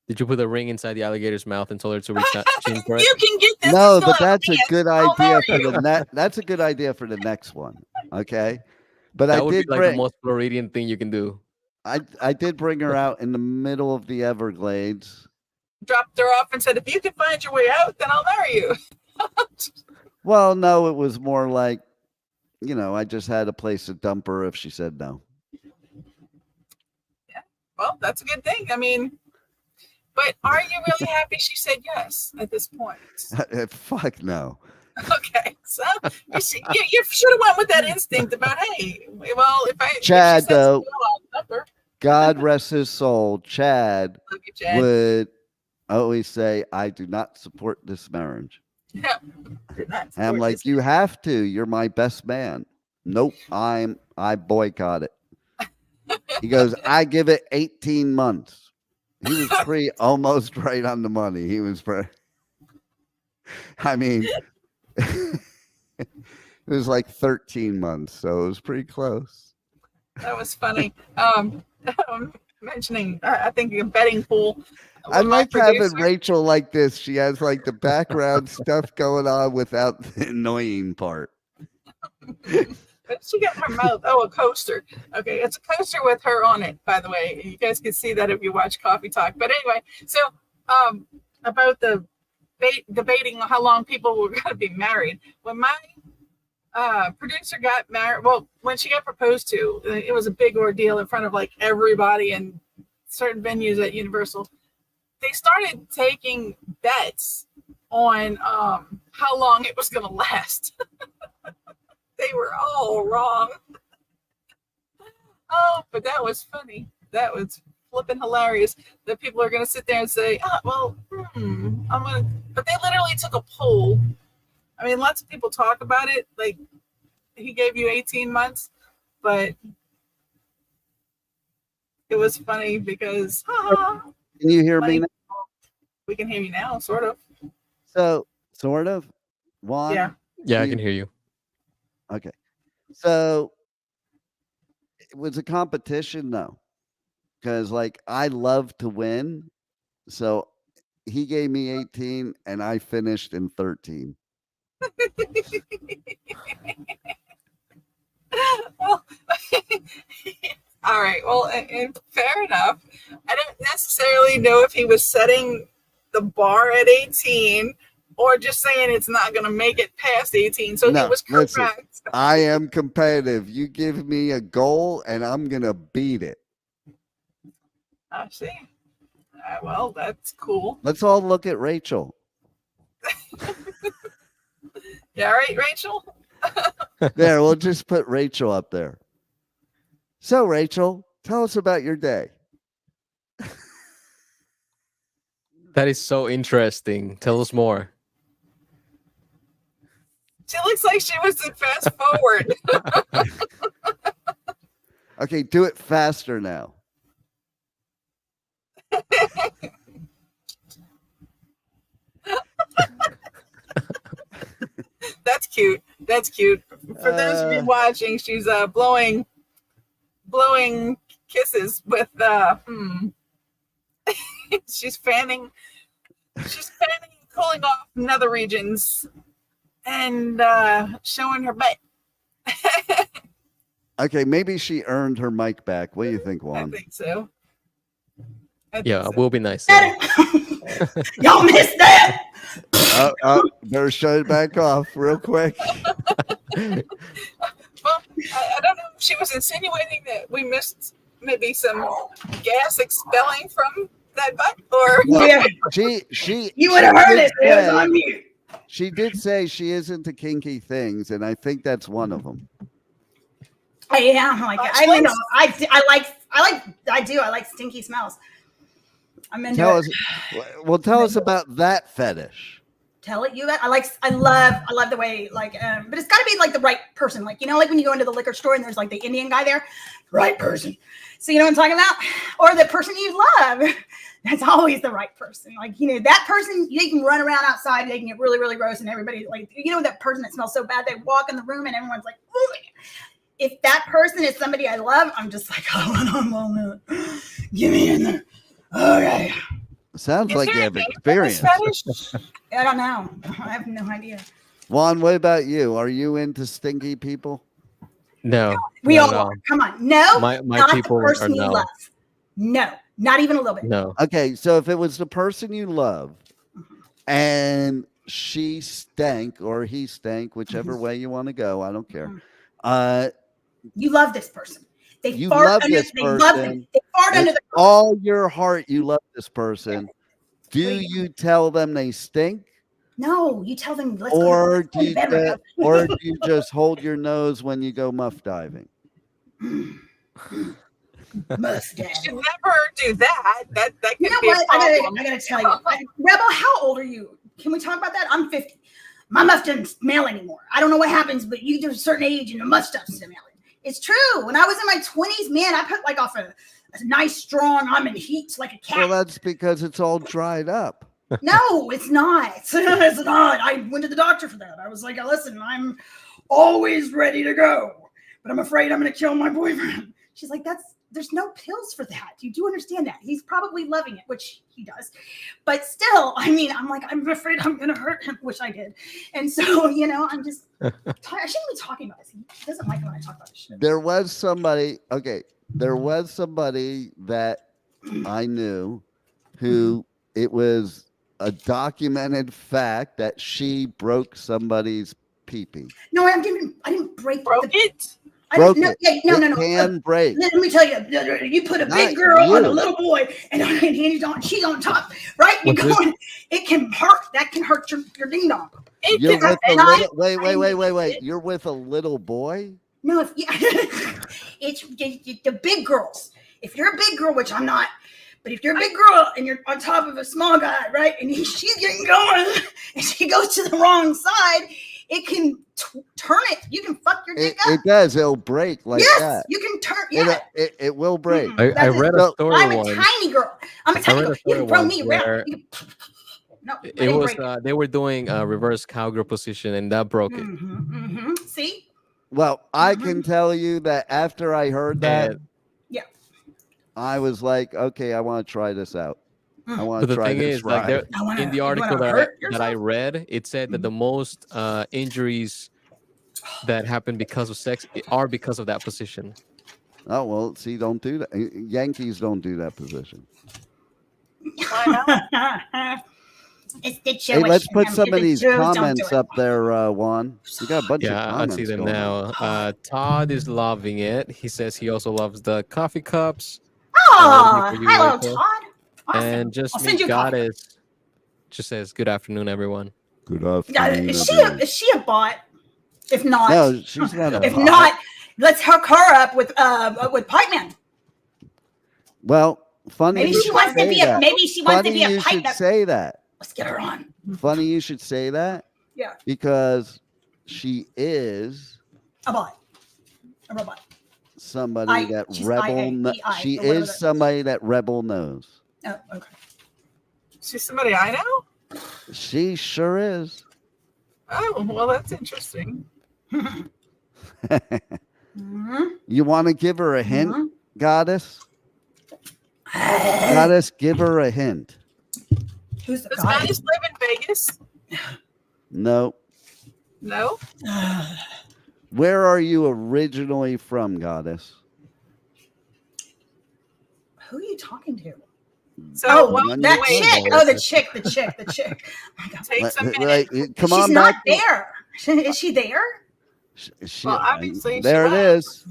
Speaker 6: Did you put a ring inside the alligator's mouth and told her to reach out chin for it?
Speaker 7: You can get this.
Speaker 4: No,
Speaker 7: and still
Speaker 4: but
Speaker 7: have
Speaker 4: that's a
Speaker 7: hands.
Speaker 4: good
Speaker 7: I'll
Speaker 4: idea
Speaker 7: marry
Speaker 4: for
Speaker 7: you.
Speaker 4: the that's a good idea for the next one. Okay, but
Speaker 6: That
Speaker 4: I
Speaker 6: would
Speaker 4: did
Speaker 6: be like
Speaker 4: bring
Speaker 6: the most Floridian thing you can do.
Speaker 4: I did bring her out in the middle of the Everglades.
Speaker 7: Dropped her off and said, if you can find your way out, then I'll marry you.
Speaker 4: Well, no, it was more like, I just had a place to dump her if she said no.
Speaker 7: Yeah, well, that's a good thing. I mean, but are you really happy she said yes at this point?
Speaker 4: Fuck no.
Speaker 7: Okay, so you should have went with that instinct about, hey, well, if
Speaker 4: Chad,
Speaker 7: she says
Speaker 4: though,
Speaker 7: no, I'll dump her.
Speaker 4: God rest his soul, Chad
Speaker 7: Love you, Chad.
Speaker 4: would always say, I do not support this marriage.
Speaker 7: Yeah. Did not
Speaker 4: And I'm
Speaker 7: support
Speaker 4: like,
Speaker 7: this.
Speaker 4: you have to. You're my best man. Nope, I boycott it. He goes, I give it 18 months. He was almost right on the money. He was I mean, it was like 13 months, so it was pretty close.
Speaker 7: That was funny. Mentioning, I think a betting pool.
Speaker 4: I
Speaker 7: with my
Speaker 4: like having
Speaker 7: producer.
Speaker 4: Rachel like this. She has like the background stuff going on without the annoying part.
Speaker 7: But she got in her mouth. Oh, a coaster. Okay, it's a coaster with her on it, by the way. You guys can see that if you watch Coffee Talk. But anyway, so about the debating how long people were going to be married. When my producer got married, well, when she got proposed to, it was a big ordeal in front of like everybody in certain venues at Universal. They started taking bets on how long it was going to last. They were all wrong. Oh, but that was funny. That was flipping hilarious. That people are going to sit there and say, I'm going to, but they literally took a poll. I mean, lots of people talk about it. Like, he gave you 18 months, but it was funny because,
Speaker 4: Can you hear me now?
Speaker 7: We can hear you now, sort of.
Speaker 4: So, sort of. Juan?
Speaker 7: Yeah.
Speaker 6: Yeah, I can hear you.
Speaker 4: Okay. So, it was a competition, though. Because, like, I love to win. So, he gave me 18, and I finished in 13.
Speaker 7: Well, all right. Well, and fair enough. I don't necessarily know if he was setting the bar at 18 or just saying it's not going to make it past 18. So
Speaker 4: No,
Speaker 7: he was
Speaker 4: listen.
Speaker 7: correct.
Speaker 4: I am competitive. You give me a goal, and I'm gonna beat it.
Speaker 7: I see. Well, that's cool.
Speaker 4: Let's all look at Rachel.
Speaker 7: Yeah, right, Rachel?
Speaker 4: There, we'll just put Rachel up there. So, Rachel, tell us about your day.
Speaker 6: That is so interesting. Tell us more.
Speaker 7: She looks like she was in fast forward.
Speaker 4: Okay, do it faster now.
Speaker 7: That's cute. That's cute. For those of you watching, she's blowing kisses with she's fanning and cooling off nether regions and showing her butt.
Speaker 4: Okay, maybe she earned her mic back. What do you think,
Speaker 7: I
Speaker 4: Juan?
Speaker 7: think so.
Speaker 6: Yeah, we'll be nice.
Speaker 5: Y'all missed that.
Speaker 4: Better shut it back off real quick.
Speaker 7: Well, I don't know if she was insinuating that we missed maybe some gas expelling from that butt, or
Speaker 5: Yeah,
Speaker 4: She
Speaker 5: you would have heard it.
Speaker 4: did
Speaker 5: It was
Speaker 4: say-
Speaker 5: on mute.
Speaker 4: She did say she is into kinky things, and I think that's one of them.
Speaker 5: I am like I mean, I like stinky smells. I'm into
Speaker 4: Tell
Speaker 5: it.
Speaker 4: us, tell us about that fetish.
Speaker 5: Tell it you that I love the way but it's got to be like the right person, like like when you go into the liquor store and there's like the Indian guy there, right person. So you know what I'm talking about, or the person you love. That's always the right person. Like that person, they can run around outside, they can get really really gross, and everybody that person that smells so bad, they walk in the room and everyone's like, ooh. If that person is somebody I love, I'm just like, oh, get me in there. Okay.
Speaker 4: Sounds like you have experience.
Speaker 5: I don't know. I have no idea.
Speaker 4: Juan, what about you? Are you into stinky people?
Speaker 6: No.
Speaker 5: We
Speaker 6: not
Speaker 5: all
Speaker 6: at
Speaker 5: are. Come on. No,
Speaker 6: My
Speaker 5: not
Speaker 6: people
Speaker 5: the person
Speaker 6: are
Speaker 5: you
Speaker 6: no.
Speaker 5: love. No, not even a little bit.
Speaker 6: No.
Speaker 4: Okay, so if it was the person you love and she stank or he stank, whichever way you want to go, I don't care.
Speaker 5: You love this person.
Speaker 4: You love this person.
Speaker 5: They fart under the
Speaker 4: all your heart. You love this person. Do you tell them they stink?
Speaker 5: No, you tell them. Let's
Speaker 4: Or
Speaker 5: go to bed.
Speaker 4: or do you just hold your nose when you go muff diving?
Speaker 5: Mustache.
Speaker 7: you should never do that. That could
Speaker 5: You know
Speaker 7: be a
Speaker 5: what?
Speaker 7: problem.
Speaker 5: I gotta tell you, Rebel. How old are you? Can we talk about that? I'm 50. My muff doesn't smell anymore. I don't know what happens, but you get a certain age and the muff stops smelling. It's true. When I was in my 20s, man, I put like off a nice strong. I'm in heat like a cat.
Speaker 4: Well, that's because it's all dried up.
Speaker 5: No, it's not. It's not. I went to the doctor for that. I was like, listen, I'm always ready to go, but I'm afraid I'm going to kill my boyfriend. She's like, there's no pills for that. You do understand that. He's probably loving it, which he does. But still, I mean, I'm like, I'm afraid I'm going to hurt him, which I did. And so, I'm just, I shouldn't be talking about this. He doesn't like it when I talk about this shit.
Speaker 4: There was somebody that I knew who it was a documented fact that she broke somebody's pee-pee.
Speaker 5: No, I didn't break
Speaker 7: it.
Speaker 4: No.
Speaker 5: No.
Speaker 4: Can break.
Speaker 5: Let me tell you, you put a big girl on a little boy, and she's on top, right? It can hurt. That can hurt your ding dong.
Speaker 4: Wait. You're with a little boy?
Speaker 5: No, it's the big girls. If you're a big girl, which I'm not, but if you're a big girl and you're on top of a small guy, right, and she's getting going, and she goes to the wrong side, it can turn it. You can fuck your dick up.
Speaker 4: It does. It'll break like that.
Speaker 5: Yes, you can turn. Yeah,
Speaker 4: it will break.
Speaker 6: I read a story
Speaker 5: I'm a
Speaker 6: once.
Speaker 5: tiny girl. I'm a tiny girl. You can throw me around. No,
Speaker 6: It was they were doing a reverse cowgirl position and that broke it.
Speaker 5: See?
Speaker 4: Well, I can tell you that after I heard that,
Speaker 5: yeah,
Speaker 4: I was like, okay, I want to try this out. I want
Speaker 6: But
Speaker 4: to
Speaker 6: the
Speaker 4: try
Speaker 6: thing
Speaker 4: this
Speaker 6: is, like
Speaker 4: ride.
Speaker 6: in the article that I read, it said that the most injuries that happen because of sex are because of that position.
Speaker 4: Oh, well, see, don't do that. Yankees don't do that position.
Speaker 7: Why not?
Speaker 2: It's the show.
Speaker 4: Hey, let's put
Speaker 2: Shazam.
Speaker 4: some of
Speaker 2: The
Speaker 4: these
Speaker 2: shows don't do
Speaker 4: comments
Speaker 2: it.
Speaker 4: up there, Juan. We got a bunch of
Speaker 6: Yeah, I
Speaker 4: comments
Speaker 6: see them
Speaker 4: going on.
Speaker 6: now. Todd is loving it. He says he also loves the coffee cups.
Speaker 2: Oh,
Speaker 6: for you,
Speaker 2: hello,
Speaker 6: Rachel.
Speaker 2: Todd. Awesome.
Speaker 6: And
Speaker 2: I'll
Speaker 6: just
Speaker 2: send
Speaker 6: me,
Speaker 2: you a copy.
Speaker 6: Goddess, just says, good afternoon, everyone.
Speaker 4: Good
Speaker 2: Yeah,
Speaker 4: afternoon.
Speaker 2: is she a bot? If not,
Speaker 4: No, she's not a
Speaker 2: if
Speaker 4: bot.
Speaker 2: not, let's hook her up with Pipeman.
Speaker 4: Well, funny.
Speaker 2: Maybe
Speaker 4: you
Speaker 2: she
Speaker 4: should
Speaker 2: wants to
Speaker 4: say
Speaker 2: be
Speaker 4: that.
Speaker 2: a maybe she wants to
Speaker 4: Funny
Speaker 2: be a
Speaker 4: you should
Speaker 2: Pipeman.
Speaker 4: say that.
Speaker 2: Let's get her on.
Speaker 4: Funny you should say that.
Speaker 2: Yeah,
Speaker 4: Because she is
Speaker 2: a bot, a robot.
Speaker 4: somebody that
Speaker 2: she's
Speaker 4: Rebel.
Speaker 2: IAEI,
Speaker 4: She
Speaker 2: or whatever
Speaker 4: is
Speaker 2: that is.
Speaker 4: somebody that Rebel knows.
Speaker 2: Oh, okay.
Speaker 7: She's somebody I know?
Speaker 4: She sure is.
Speaker 7: Oh, well, that's interesting.
Speaker 2: Mhm.
Speaker 4: You want to give her a hint,
Speaker 2: Mhm.
Speaker 4: Goddess? Goddess, give her a hint.
Speaker 2: Who's the
Speaker 7: Does
Speaker 2: guy?
Speaker 7: Goddess live in Vegas?
Speaker 4: No.
Speaker 7: No?
Speaker 4: Where are you originally from, Goddess?
Speaker 2: Who are you talking to?
Speaker 7: So,
Speaker 2: Oh,
Speaker 7: well,
Speaker 2: that
Speaker 7: wait,
Speaker 2: chick. Oh, the chick.
Speaker 7: takes a
Speaker 4: Wait,
Speaker 7: minute.
Speaker 4: come
Speaker 2: She's
Speaker 4: on
Speaker 2: not
Speaker 4: back.
Speaker 2: there. Is she there?
Speaker 7: Well, obviously she
Speaker 4: there it
Speaker 7: was.
Speaker 4: is.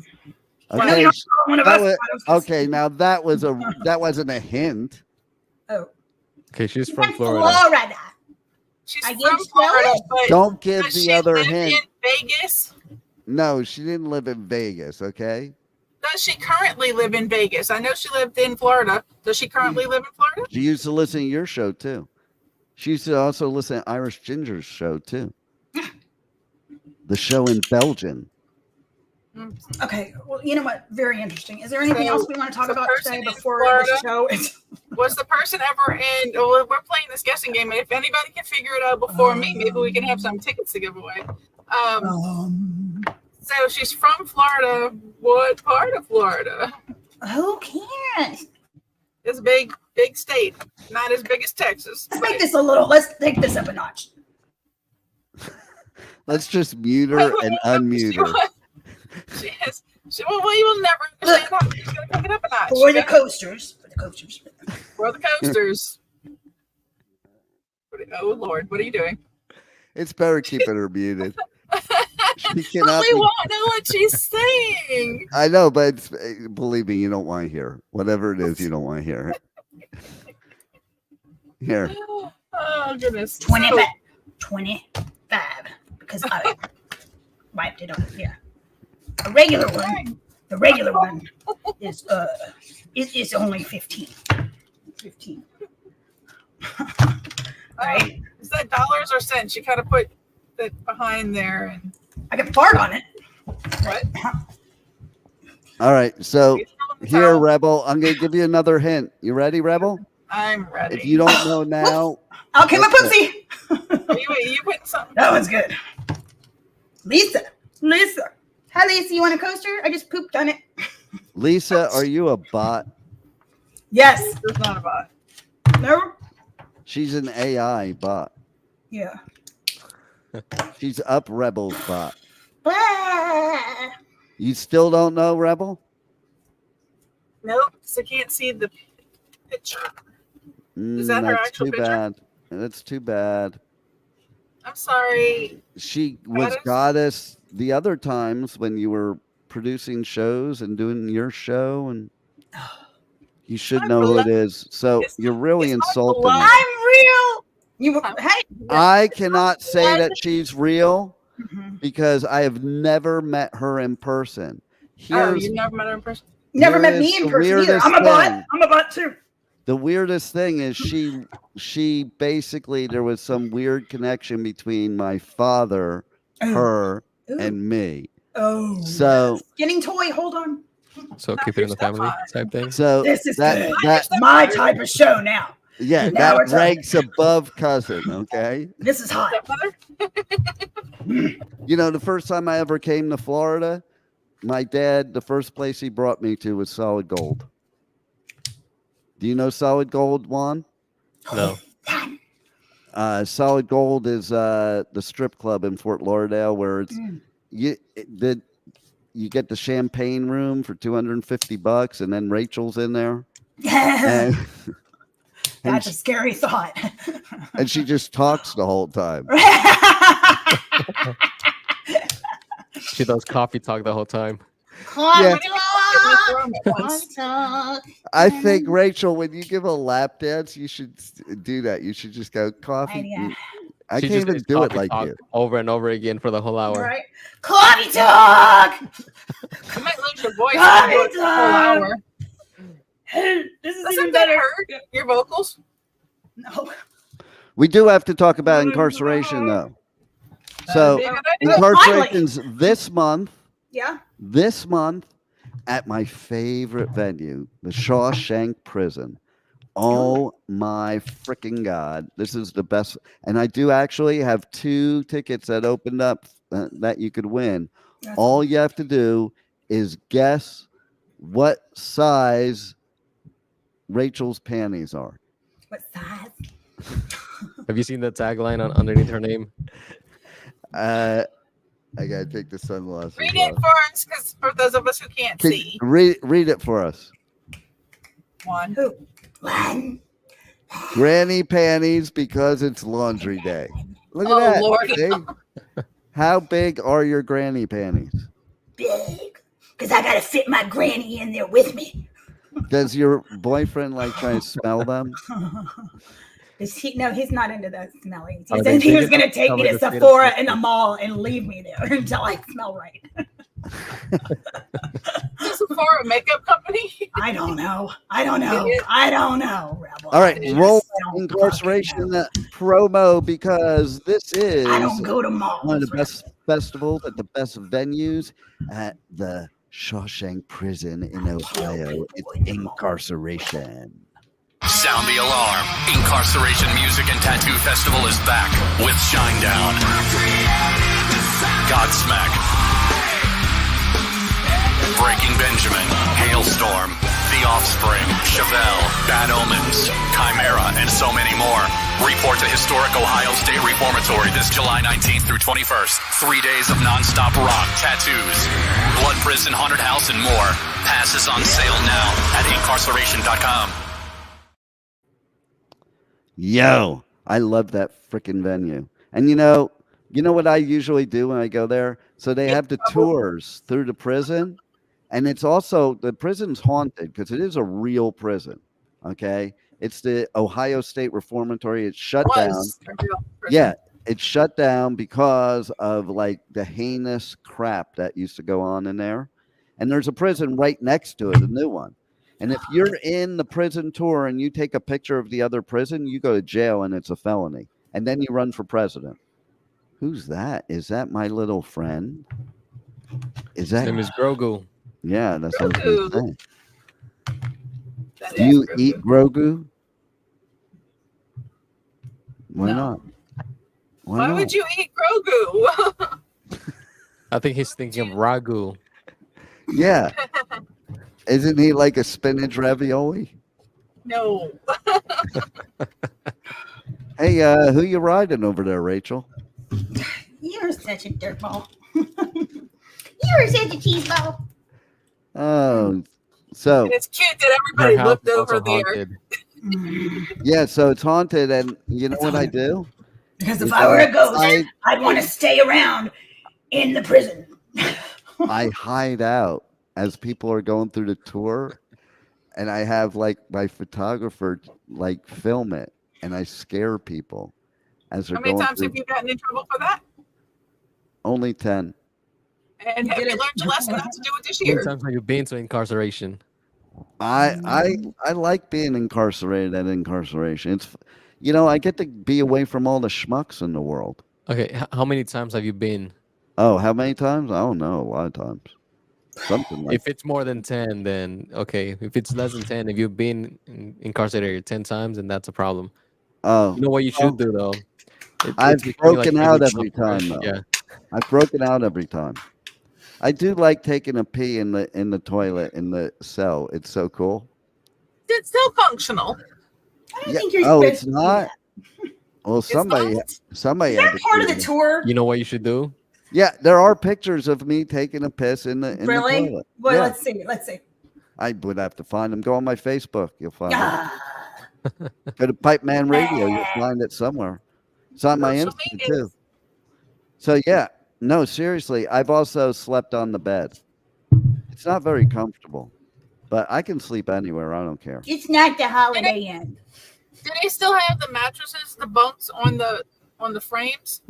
Speaker 2: No,
Speaker 4: Okay.
Speaker 2: you're one of
Speaker 4: that
Speaker 2: us.
Speaker 4: was- okay, now that wasn't a hint.
Speaker 2: Oh,
Speaker 6: Okay, she's
Speaker 2: she's
Speaker 6: from Florida.
Speaker 2: Florida.
Speaker 7: She's
Speaker 2: I
Speaker 7: from
Speaker 2: guess
Speaker 7: Florida,
Speaker 2: so.
Speaker 7: but
Speaker 4: Don't give
Speaker 7: does
Speaker 4: the
Speaker 7: she
Speaker 4: other
Speaker 7: live
Speaker 4: hint.
Speaker 7: in Vegas?
Speaker 4: No, she didn't live in Vegas, okay?
Speaker 7: Does she currently live in Vegas? I know she lived in Florida. Does she currently live in Florida?
Speaker 4: She used to listen to your show too. She used to also listen to Irish Ginger's show too. The show in Belgium.
Speaker 2: Okay. Well, you know what? Very interesting. Is there anything else we want to talk
Speaker 7: the
Speaker 2: about
Speaker 7: person
Speaker 2: today
Speaker 7: in
Speaker 2: before
Speaker 7: Florida-
Speaker 2: the show is?
Speaker 7: Was the person ever in? Well, we're playing this guessing game. If anybody can figure it out before me, maybe we can have some tickets to give away. So she's from Florida. What part of Florida?
Speaker 2: Who cares?
Speaker 7: It's a big state. Not as big as Texas.
Speaker 2: Let's make this a little. Let's take this up a notch.
Speaker 4: Let's just mute her and unmute her.
Speaker 7: She has. Well, you will never understand how she's going to pick it up a notch.
Speaker 2: For the coasters. For the coasters.
Speaker 7: For the coasters. Oh Lord, what are you doing?
Speaker 4: It's better keeping her muted. She
Speaker 7: But
Speaker 4: cannot
Speaker 7: we
Speaker 4: be-
Speaker 7: won't know what she's saying.
Speaker 4: I know, but believe me, you don't want to hear it. Whatever it is, you don't want to hear it. Here.
Speaker 7: Oh goodness.
Speaker 2: 25. 25. Because I wiped it off. Yeah. A regular one. The regular one is is only 15. 15. Right?
Speaker 7: Is that dollars or cents? You kind of put that behind there, and
Speaker 2: I can fart on it.
Speaker 7: what?
Speaker 4: All right. So
Speaker 7: You fill in the
Speaker 4: here,
Speaker 7: towel.
Speaker 4: Rebel, I'm going to give you another hint. You ready, Rebel?
Speaker 7: I'm ready.
Speaker 4: If you don't know now,
Speaker 2: Okay, my pussy.
Speaker 7: You put something.
Speaker 2: That one's good. Lisa. Hi, Lisa. You want a coaster? I just pooped on it.
Speaker 4: Lisa, are you a bot?
Speaker 2: Yes.
Speaker 7: There's not a bot.
Speaker 2: No?
Speaker 4: She's an AI bot.
Speaker 2: Yeah.
Speaker 4: She's up Rebel's bot.
Speaker 2: Ah.
Speaker 4: You still don't know, Rebel?
Speaker 7: Nope. So can't see the picture. Is that her
Speaker 4: That's
Speaker 7: actual
Speaker 4: too
Speaker 7: picture?
Speaker 4: bad. That's too bad.
Speaker 7: I'm sorry.
Speaker 4: She was Goddess the other times when you were producing shows and doing your show, and you should know who it is. So you're really insulting me.
Speaker 2: I'm real. Hey.
Speaker 4: I cannot say that she's real
Speaker 2: Mhm.
Speaker 4: because I have never met her in person.
Speaker 7: Oh,
Speaker 4: Here's
Speaker 7: you never met her in person?
Speaker 2: Never
Speaker 4: Here
Speaker 2: met
Speaker 4: is
Speaker 2: me in
Speaker 4: the
Speaker 2: person either.
Speaker 4: weirdest
Speaker 2: I'm a bot.
Speaker 4: thing.
Speaker 2: I'm a bot too.
Speaker 4: the weirdest thing is she basically there was some weird connection between my father, her,
Speaker 2: Ooh.
Speaker 4: and me.
Speaker 2: Oh.
Speaker 4: So
Speaker 2: Getting toy. Hold on.
Speaker 6: So keep it in the family type thing.
Speaker 4: so
Speaker 2: This is
Speaker 4: that
Speaker 2: good.
Speaker 4: that
Speaker 2: My type of show now.
Speaker 4: yeah,
Speaker 2: Now
Speaker 4: that
Speaker 2: we're talking.
Speaker 4: ranks above cousin, okay?
Speaker 2: This is hot.
Speaker 4: You know, the first time I ever came to Florida, my dad, the first place he brought me to was Solid Gold. Do you know Solid Gold, Juan?
Speaker 6: No.
Speaker 4: Solid Gold is the strip club in Fort Lauderdale where it's you get the champagne room for $250 and then Rachel's in there. And
Speaker 5: That's a scary thought.
Speaker 4: And she just talks the whole time.
Speaker 6: She does coffee talk the whole time.
Speaker 4: Yeah.
Speaker 2: Talk.
Speaker 4: I think, Rachel, when you give a lap dance, you should do that. You should just go coffee.
Speaker 2: Yeah.
Speaker 4: I
Speaker 6: She
Speaker 4: can't
Speaker 6: just
Speaker 4: even
Speaker 6: says
Speaker 4: do it
Speaker 6: coffee
Speaker 4: like
Speaker 6: talk
Speaker 4: you.
Speaker 6: over and over again for the whole hour.
Speaker 5: Right?
Speaker 2: Coffee talk.
Speaker 7: You might lose your voice
Speaker 2: Coffee
Speaker 7: for the whole
Speaker 2: time.
Speaker 7: hour.
Speaker 5: This is
Speaker 7: Doesn't
Speaker 5: even
Speaker 7: that
Speaker 5: better.
Speaker 7: hurt your vocals?
Speaker 5: No.
Speaker 4: We do have to talk about incarceration, though. So,
Speaker 7: Big idea.
Speaker 4: incarceration's this month.
Speaker 5: Yeah.
Speaker 4: This month at my favorite venue, the Shawshank Prison. Oh my freaking God. This is the best. And I do actually have 2 tickets that opened up that you could win. All you have to do is guess what size Rachel's panties are.
Speaker 5: What size?
Speaker 6: Have you seen the tagline underneath her name?
Speaker 4: I gotta take the sunglasses
Speaker 7: Read it
Speaker 4: off.
Speaker 7: for us, because for those of us who can't see.
Speaker 4: Read it for us.
Speaker 7: One.
Speaker 5: Who?
Speaker 4: Granny panties because it's laundry day. Look at
Speaker 7: Oh,
Speaker 4: that.
Speaker 7: Lord.
Speaker 4: See? How big are your granny panties?
Speaker 2: Big. Because I got to fit my granny in there with me.
Speaker 4: Does your boyfriend like try to smell them?
Speaker 5: No, he's not into the smelling. He
Speaker 6: Are
Speaker 5: said
Speaker 6: they
Speaker 5: he was
Speaker 6: big
Speaker 5: going to
Speaker 6: enough to
Speaker 5: take
Speaker 6: cover
Speaker 5: me to
Speaker 6: the state of
Speaker 5: Sephora
Speaker 6: Texas?
Speaker 5: in the mall and leave me there until I smell right.
Speaker 7: Is this for a makeup company?
Speaker 5: I don't know. Rebel.
Speaker 4: All right,
Speaker 5: I
Speaker 4: roll
Speaker 5: just don't
Speaker 4: incarceration
Speaker 5: fucking
Speaker 4: promo because this is
Speaker 5: know. I don't go to malls.
Speaker 4: one of the best festivals at the best venues at the Shawshank Prison in Ohio. It's incarceration.
Speaker 10: Sound the alarm. Incarceration Music and Tattoo Festival is back with Shinedown, Godsmack, Breaking Benjamin, Hailstorm, The Offspring, Chevelle, Bad Omens, Chimera, and so many more. Report to historic Ohio State Reformatory this July 19th through 21st. 3 days of nonstop rock, tattoos, Blood Prison, Haunted House, and more. Passes on sale now at incarceration.com.
Speaker 4: Yo, I love that freaking venue. And you know what I usually do when I go there? So they have the tours through the prison. And it's also, the prison's haunted because it is a real prison. Okay. It's the Ohio State Reformatory. It's shut down. Yeah. It's shut down because of like the heinous crap that used to go on in there. And there's a prison right next to it, a new one. And if you're in the prison tour and you take a picture of the other prison, you go to jail and it's a felony. And then you run for president. Who's that? Is that my little friend? Is that?
Speaker 6: His name is Grogu.
Speaker 4: Yeah, that's what I was gonna say.
Speaker 7: That
Speaker 4: Do
Speaker 7: is
Speaker 4: you
Speaker 7: Grogu.
Speaker 4: eat Grogu? Why not?
Speaker 7: Why
Speaker 4: not?
Speaker 7: would you eat Grogu?
Speaker 6: I think he's thinking of Ragu.
Speaker 4: Yeah. Isn't he like a spinach ravioli?
Speaker 7: No.
Speaker 4: Hey, who you riding over there, Rachel?
Speaker 2: You're such a dirtball. You're such a cheeseball.
Speaker 4: Oh, so
Speaker 7: And it's cute that everybody
Speaker 6: Her house
Speaker 7: looked
Speaker 6: is
Speaker 7: over
Speaker 6: also
Speaker 7: there.
Speaker 6: haunted.
Speaker 4: yeah, so it's haunted, and you know what I do?
Speaker 2: Because if I were a ghost, I'd want to stay around in the prison.
Speaker 4: I hide out as people are going through the tour, and I have like my photographer like film it, and I scare people as they're
Speaker 7: How many
Speaker 4: going
Speaker 7: times
Speaker 4: through.
Speaker 7: have you gotten in trouble for that?
Speaker 4: Only 10.
Speaker 7: And have you learned your lesson not to do it this year?
Speaker 6: Sometimes have you been to incarceration?
Speaker 4: I like being incarcerated at incarceration. It's I get to be away from all the schmucks in the world.
Speaker 6: Okay, how many times have you been?
Speaker 4: Oh, how many times? I don't know. A lot of times. Something like
Speaker 6: If it's more than 10, then okay. If it's less than 10, if you've been incarcerated 10 times, then that's a problem.
Speaker 4: Oh,
Speaker 6: You know what you should do though?
Speaker 4: I've
Speaker 6: it's becoming like
Speaker 4: broken out
Speaker 6: every
Speaker 4: every
Speaker 6: month,
Speaker 4: time though.
Speaker 6: Yeah.
Speaker 4: I've broken out every time. I do like taking a pee in the toilet in the cell. It's so cool.
Speaker 7: It's still functional.
Speaker 2: I don't
Speaker 4: Yeah.
Speaker 2: think you're
Speaker 4: Oh,
Speaker 2: supposed
Speaker 4: it's
Speaker 2: to do
Speaker 4: not.
Speaker 2: that.
Speaker 4: Well, somebody
Speaker 7: not?
Speaker 4: had
Speaker 5: Is that
Speaker 4: to
Speaker 5: part of
Speaker 4: do
Speaker 5: the
Speaker 4: it.
Speaker 5: tour?
Speaker 6: You know what you should do?
Speaker 4: Yeah, there are pictures of me taking a piss in the
Speaker 5: Really?
Speaker 4: toilet.
Speaker 5: Well,
Speaker 4: Yeah.
Speaker 5: let's see.
Speaker 4: I would have to find them. Go on my Facebook. You'll find them.
Speaker 2: Ah,
Speaker 4: Go to Pipeman Radio. You'll find it somewhere. It's on my
Speaker 7: Social
Speaker 4: Insta
Speaker 7: media.
Speaker 4: too. So yeah, no, seriously, I've also slept on the bed. It's not very comfortable, but I can sleep anywhere. I don't care.
Speaker 2: It's not the Holiday Inn.
Speaker 7: Do they still have the mattresses, the bunks on the frames?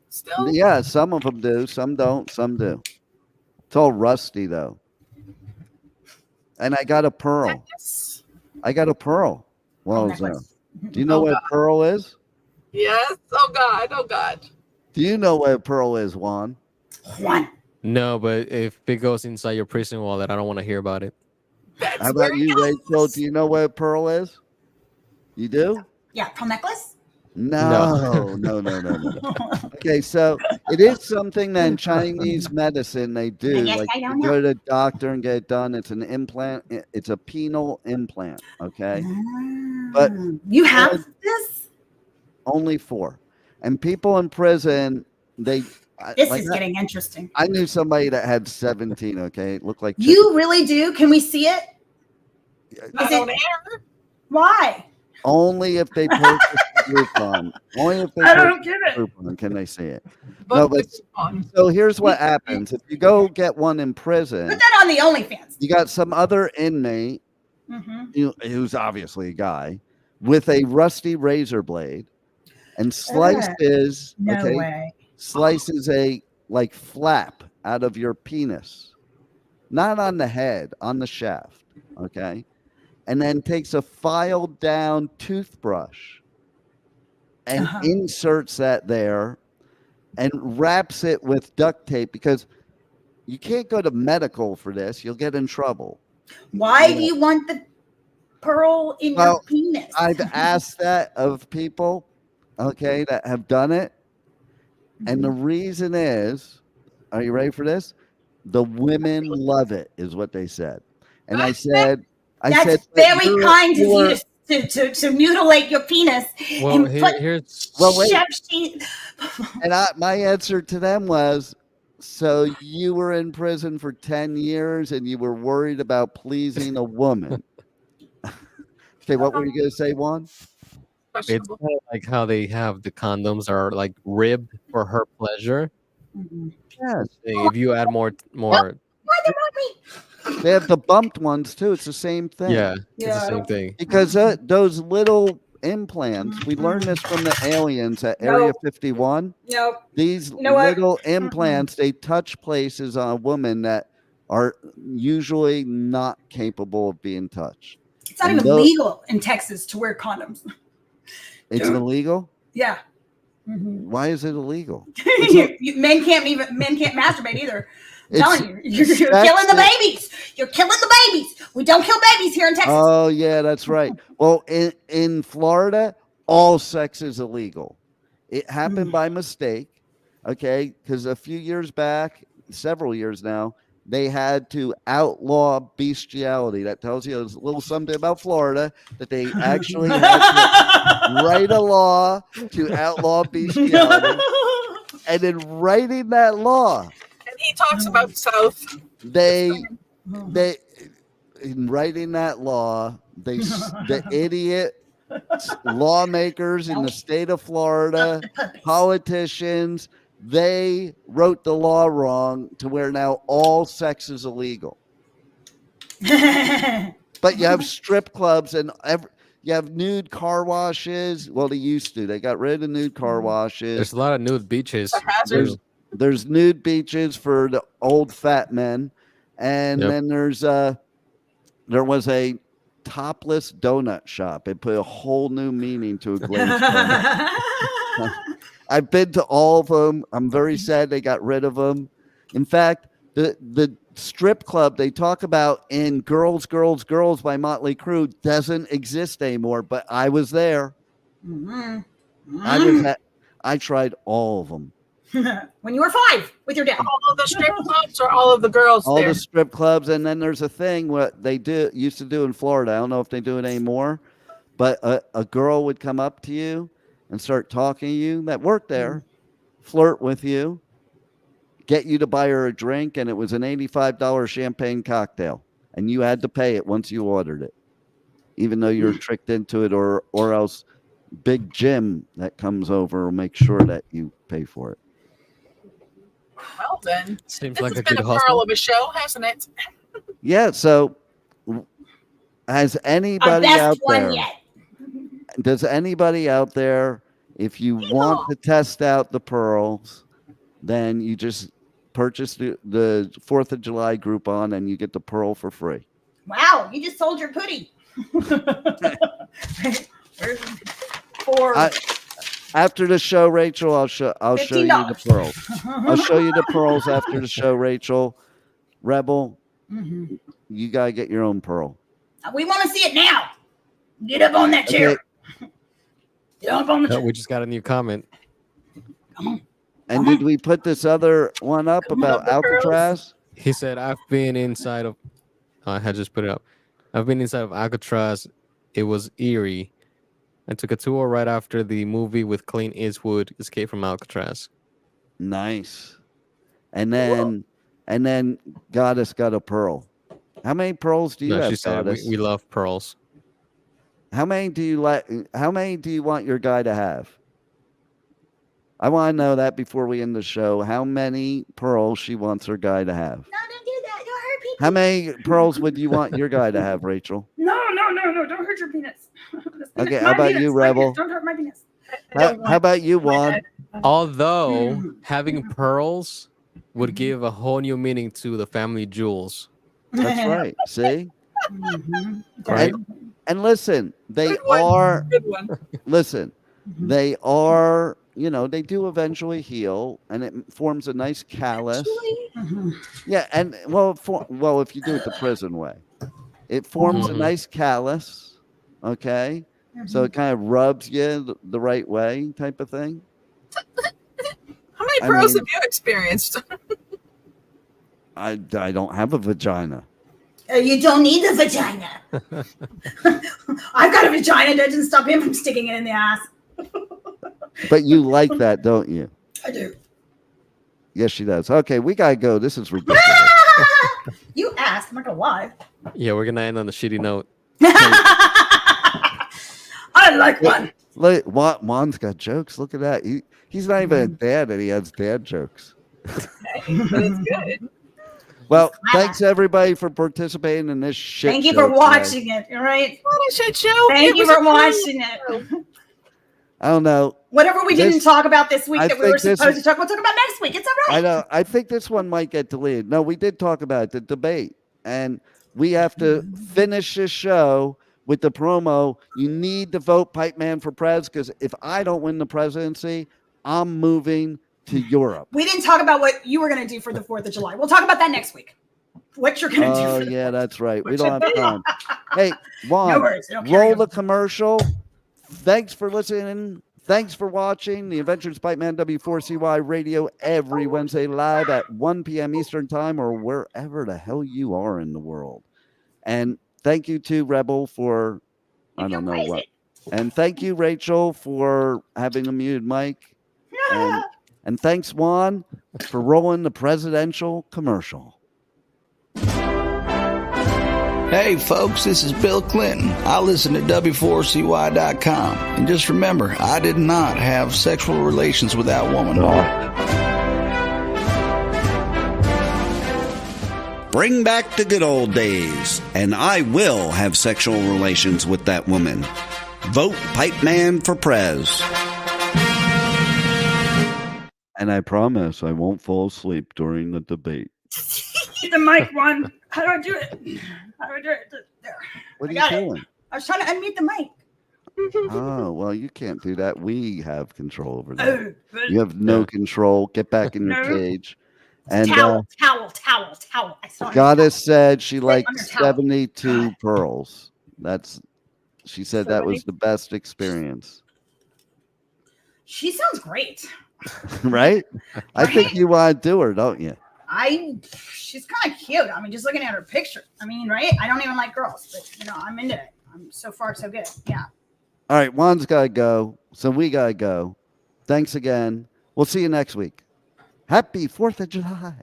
Speaker 7: Still?
Speaker 4: Yeah, some of them do. Some don't. Some do. It's all rusty though. And I got a pearl.
Speaker 7: Yes.
Speaker 4: I got a pearl while I was there. Do you know what
Speaker 7: God.
Speaker 4: a pearl is?
Speaker 7: Yes. Oh God. Oh God.
Speaker 4: Do you know what a pearl is, Juan?
Speaker 2: Juan.
Speaker 6: No, but if it goes inside your prison wallet, I don't want to hear about it.
Speaker 7: That's
Speaker 4: How
Speaker 7: where
Speaker 4: about
Speaker 7: it
Speaker 4: you,
Speaker 7: goes.
Speaker 4: Rachel? Do you know what a pearl is? You do?
Speaker 2: Yeah, pearl necklace.
Speaker 4: No. Okay, so it is something that in Chinese medicine they do.
Speaker 2: Yes,
Speaker 4: Like
Speaker 2: I don't
Speaker 4: you
Speaker 2: know.
Speaker 4: go to the doctor and get it done. It's an implant. It's a penal implant. Okay, But-
Speaker 2: You have this?
Speaker 4: only 4. And people in prison, they.
Speaker 2: This
Speaker 4: like
Speaker 2: is
Speaker 4: that-
Speaker 2: getting interesting.
Speaker 4: I knew somebody that had 17. Okay, it looked like
Speaker 2: You really do? Can we see it?
Speaker 7: Not
Speaker 2: Is it-
Speaker 7: on air.
Speaker 2: Why?
Speaker 4: only if they purchase the Groupon. Only if they
Speaker 2: I
Speaker 4: purchase
Speaker 2: don't get it.
Speaker 4: the Groupon can they see it.
Speaker 7: But
Speaker 4: No, but-
Speaker 7: on.
Speaker 4: So here's what happens: if you go get one in prison,
Speaker 2: Put that on the OnlyFans.
Speaker 4: you got some other inmate who's obviously a guy with a rusty razor blade and slices
Speaker 2: No way.
Speaker 4: slices a like flap out of your penis, not on the head, on the shaft, okay, and then takes a filed down toothbrush and inserts that there and wraps it with duct tape, because you can't go to medical for this, you'll get in trouble.
Speaker 2: Why do you want the pearl in your
Speaker 4: Well,
Speaker 2: penis?
Speaker 4: I've asked that of people, okay, that have done it. And the reason is, are you ready for this? The women love it, is what they said. And I said,
Speaker 2: That's
Speaker 4: "But
Speaker 2: very
Speaker 4: you're-
Speaker 2: kind of
Speaker 4: you're-
Speaker 2: you to mutilate your penis
Speaker 6: Well,
Speaker 2: and put
Speaker 6: here's
Speaker 4: Well, wait.
Speaker 2: chef sheet.
Speaker 4: And my answer to them was, so you were in prison for 10 years and you were worried about pleasing a woman. Okay, what were you going to say, Juan?
Speaker 6: it's
Speaker 7: Questionable.
Speaker 6: kind of like how they have the condoms are like ribbed for her pleasure.
Speaker 4: Yes.
Speaker 6: If you add more,
Speaker 2: Why they want me?
Speaker 4: They have the bumped ones too. It's the same thing.
Speaker 6: yeah, it's
Speaker 2: Yeah,
Speaker 6: the
Speaker 2: I
Speaker 6: same
Speaker 2: don't-
Speaker 6: thing.
Speaker 4: Because those little implants, we learned this from the aliens at Area
Speaker 2: No.
Speaker 4: 51.
Speaker 2: Nope.
Speaker 4: These
Speaker 2: know what?
Speaker 4: little implants, they touch places on a woman that are usually not capable of being touched.
Speaker 2: It's not
Speaker 4: And
Speaker 2: even
Speaker 4: those-
Speaker 2: legal in Texas to wear condoms.
Speaker 4: It's illegal?
Speaker 2: Yeah.
Speaker 4: Why is it illegal?
Speaker 2: Men can't masturbate either. I'm
Speaker 4: It's-
Speaker 2: telling you, you're
Speaker 4: that's
Speaker 2: killing the
Speaker 4: it.
Speaker 2: babies. You're killing the babies. We don't kill babies here in Texas.
Speaker 4: Oh, yeah, that's right. Well, in Florida, all sex is illegal. It happened by mistake, okay? Because a few years back, several years now, they had to outlaw bestiality. That tells you a little something about Florida, that they actually had to write a law to outlaw bestiality. And in writing that law,
Speaker 7: And he talks about South.
Speaker 4: they in writing that law, the idiot lawmakers in the state of Florida, politicians, they wrote the law wrong to where now all sex is illegal. But you have strip clubs and you have nude car washes. Well, they used to. They got rid of nude car washes.
Speaker 6: There's a lot of nude beaches.
Speaker 7: A hazard.
Speaker 4: There's nude beaches for the old fat men, and
Speaker 6: Yep.
Speaker 4: then there was a topless donut shop. It put a whole new meaning to a glazed donut. I've been to all of them. I'm very sad they got rid of them. In fact, the strip club they talk about in Girls, Girls, Girls by Motley Crue doesn't exist anymore, but I was there. I tried all of them.
Speaker 2: When you were 5 with your dad.
Speaker 7: All of the strip clubs or all of the girls
Speaker 4: All
Speaker 7: there?
Speaker 4: the strip clubs, and then there's a thing what they used to do in Florida. I don't know if they do it anymore, but a girl would come up to you and start talking to you that worked there, flirt with you, get you to buy her a drink, and it was an $85 champagne cocktail, and you had to pay it once you ordered it. even though you're tricked into it, or else Big Jim that comes over will make sure that you pay for it.
Speaker 7: Well then,
Speaker 6: Seems
Speaker 7: this
Speaker 6: like
Speaker 7: has
Speaker 6: a
Speaker 7: been
Speaker 6: good
Speaker 7: a pearl
Speaker 6: hustle.
Speaker 7: of a show, hasn't it?
Speaker 4: Yeah. So, has
Speaker 2: Our
Speaker 4: anybody
Speaker 2: best
Speaker 4: out
Speaker 2: one
Speaker 4: there?
Speaker 2: yet.
Speaker 4: Does anybody out there, if you want to test out the pearls, then you just purchase the 4th of July Groupon and you get the pearl for free.
Speaker 2: Wow, you just sold your putty. For
Speaker 4: After the show, Rachel, I'll show you the
Speaker 2: $15.
Speaker 4: pearls. I'll show you the pearls after the show, Rachel. Rebel, you gotta get your own pearl.
Speaker 2: We want to see it now. Get up on that chair.
Speaker 4: Okay.
Speaker 2: Get up on the chair.
Speaker 6: We just got a new comment.
Speaker 4: And did we put this other one up about Alcatraz?
Speaker 6: He said, I've been inside of, I had just put it up. I've been inside of Alcatraz. It was eerie. I took a tour right after the movie with Clint Eastwood, Escape from Alcatraz.
Speaker 4: Nice. And then Goddess got a pearl. How many pearls do you have,
Speaker 6: She said,
Speaker 4: Goddess?
Speaker 6: we love pearls.
Speaker 4: How many do you want your guy to have? I want to know that before we end the show. How many pearls she wants her guy to have?
Speaker 2: No, don't do that. Don't hurt people.
Speaker 4: How many pearls would you want your guy to have, Rachel?
Speaker 5: No. Don't hurt your penis.
Speaker 4: Okay,
Speaker 5: My
Speaker 4: how about
Speaker 5: penis,
Speaker 4: you,
Speaker 5: my
Speaker 4: Rebel?
Speaker 5: penis. Don't hurt my penis.
Speaker 4: How about you, Juan?
Speaker 6: Although having pearls would give a whole new meaning to the family jewels.
Speaker 4: That's right. See?
Speaker 6: Right?
Speaker 4: And listen, they are they do eventually heal, and it forms a nice callus. Yeah, and if you do it the prison way, it forms a nice callus. Okay, so it kind of rubs you the right way, type of thing.
Speaker 7: How many pearls have you experienced?
Speaker 4: I don't have a vagina.
Speaker 2: You don't need a vagina.
Speaker 5: I've got a vagina. That doesn't stop him from sticking it in the ass.
Speaker 4: But you like that, don't you?
Speaker 5: I do.
Speaker 2: Yes,
Speaker 4: she does. Okay, we gotta go. This is ridiculous.
Speaker 5: You asked. I'm not gonna lie.
Speaker 6: Yeah, we're gonna end on a shitty note.
Speaker 5: I like one.
Speaker 4: Look, Juan's got jokes. Look at that. He's not even a dad, and he has dad jokes.
Speaker 7: But it's good.
Speaker 4: Well, thanks everybody for participating in this shit.
Speaker 5: Thank you for watching it. All right.
Speaker 7: What a shit show.
Speaker 5: Thank you for watching it.
Speaker 4: I don't know.
Speaker 5: Whatever we didn't talk about this week that we were supposed to talk, we'll talk about next week. It's all right.
Speaker 4: I know. I think this one might get deleted. No, we did talk about the debate, and we have to finish this show with the promo. You need to vote Pipeman for pres, because if I don't win the presidency, I'm moving to Europe.
Speaker 5: We didn't talk about what you were going to do for the 4th of July. We'll talk about that next week. What you're going to do.
Speaker 4: Oh, yeah, that's right. We don't have time. Hey,
Speaker 5: No
Speaker 4: Juan,
Speaker 5: worries. They don't
Speaker 4: roll
Speaker 5: carry
Speaker 4: the commercial. Thanks for listening. Thanks for watching the Adventures of Pipeman W4CY radio every Wednesday live at 1 p.m. Eastern Time, or wherever the hell you are in the world. And thank you to Rebel for, I don't know what. And thank you, Rachel, for having a muted mic. And thanks, Juan, for rolling the presidential commercial.
Speaker 11: Hey, folks, this is Bill Clinton. I listen to W4CY.com. And just remember, I did not have sexual relations with that woman.
Speaker 12: Bring back the good old days, and I will have sexual relations with that woman. Vote Pipeman for Prez.
Speaker 4: And I promise I won't fall asleep during the debate.
Speaker 5: the mic one. How do I do it? How do I do it? There.
Speaker 4: What are you doing?
Speaker 5: I was trying to unmute the mic.
Speaker 4: Oh, well, you can't do that. We have control over that.
Speaker 5: Oh,
Speaker 4: You have no control. Get back in your cage. And
Speaker 5: towel. I saw it.
Speaker 4: Goddess said she liked
Speaker 5: under towel.
Speaker 4: 72 pearls. She said that was the best experience.
Speaker 5: She sounds great.
Speaker 4: Right? I think you want to do her, don't you?
Speaker 5: She's kind of cute. I mean, just looking at her picture. I mean, right? I don't even like girls, but I'm into it. So far, so good. Yeah.
Speaker 4: All right, Juan's got to go, so we got to go. Thanks again. We'll see you next week. Happy 4th of July.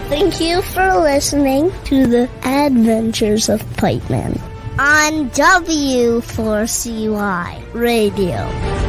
Speaker 13: Thank you for listening to the Adventures of Pipeman on W4CY Radio.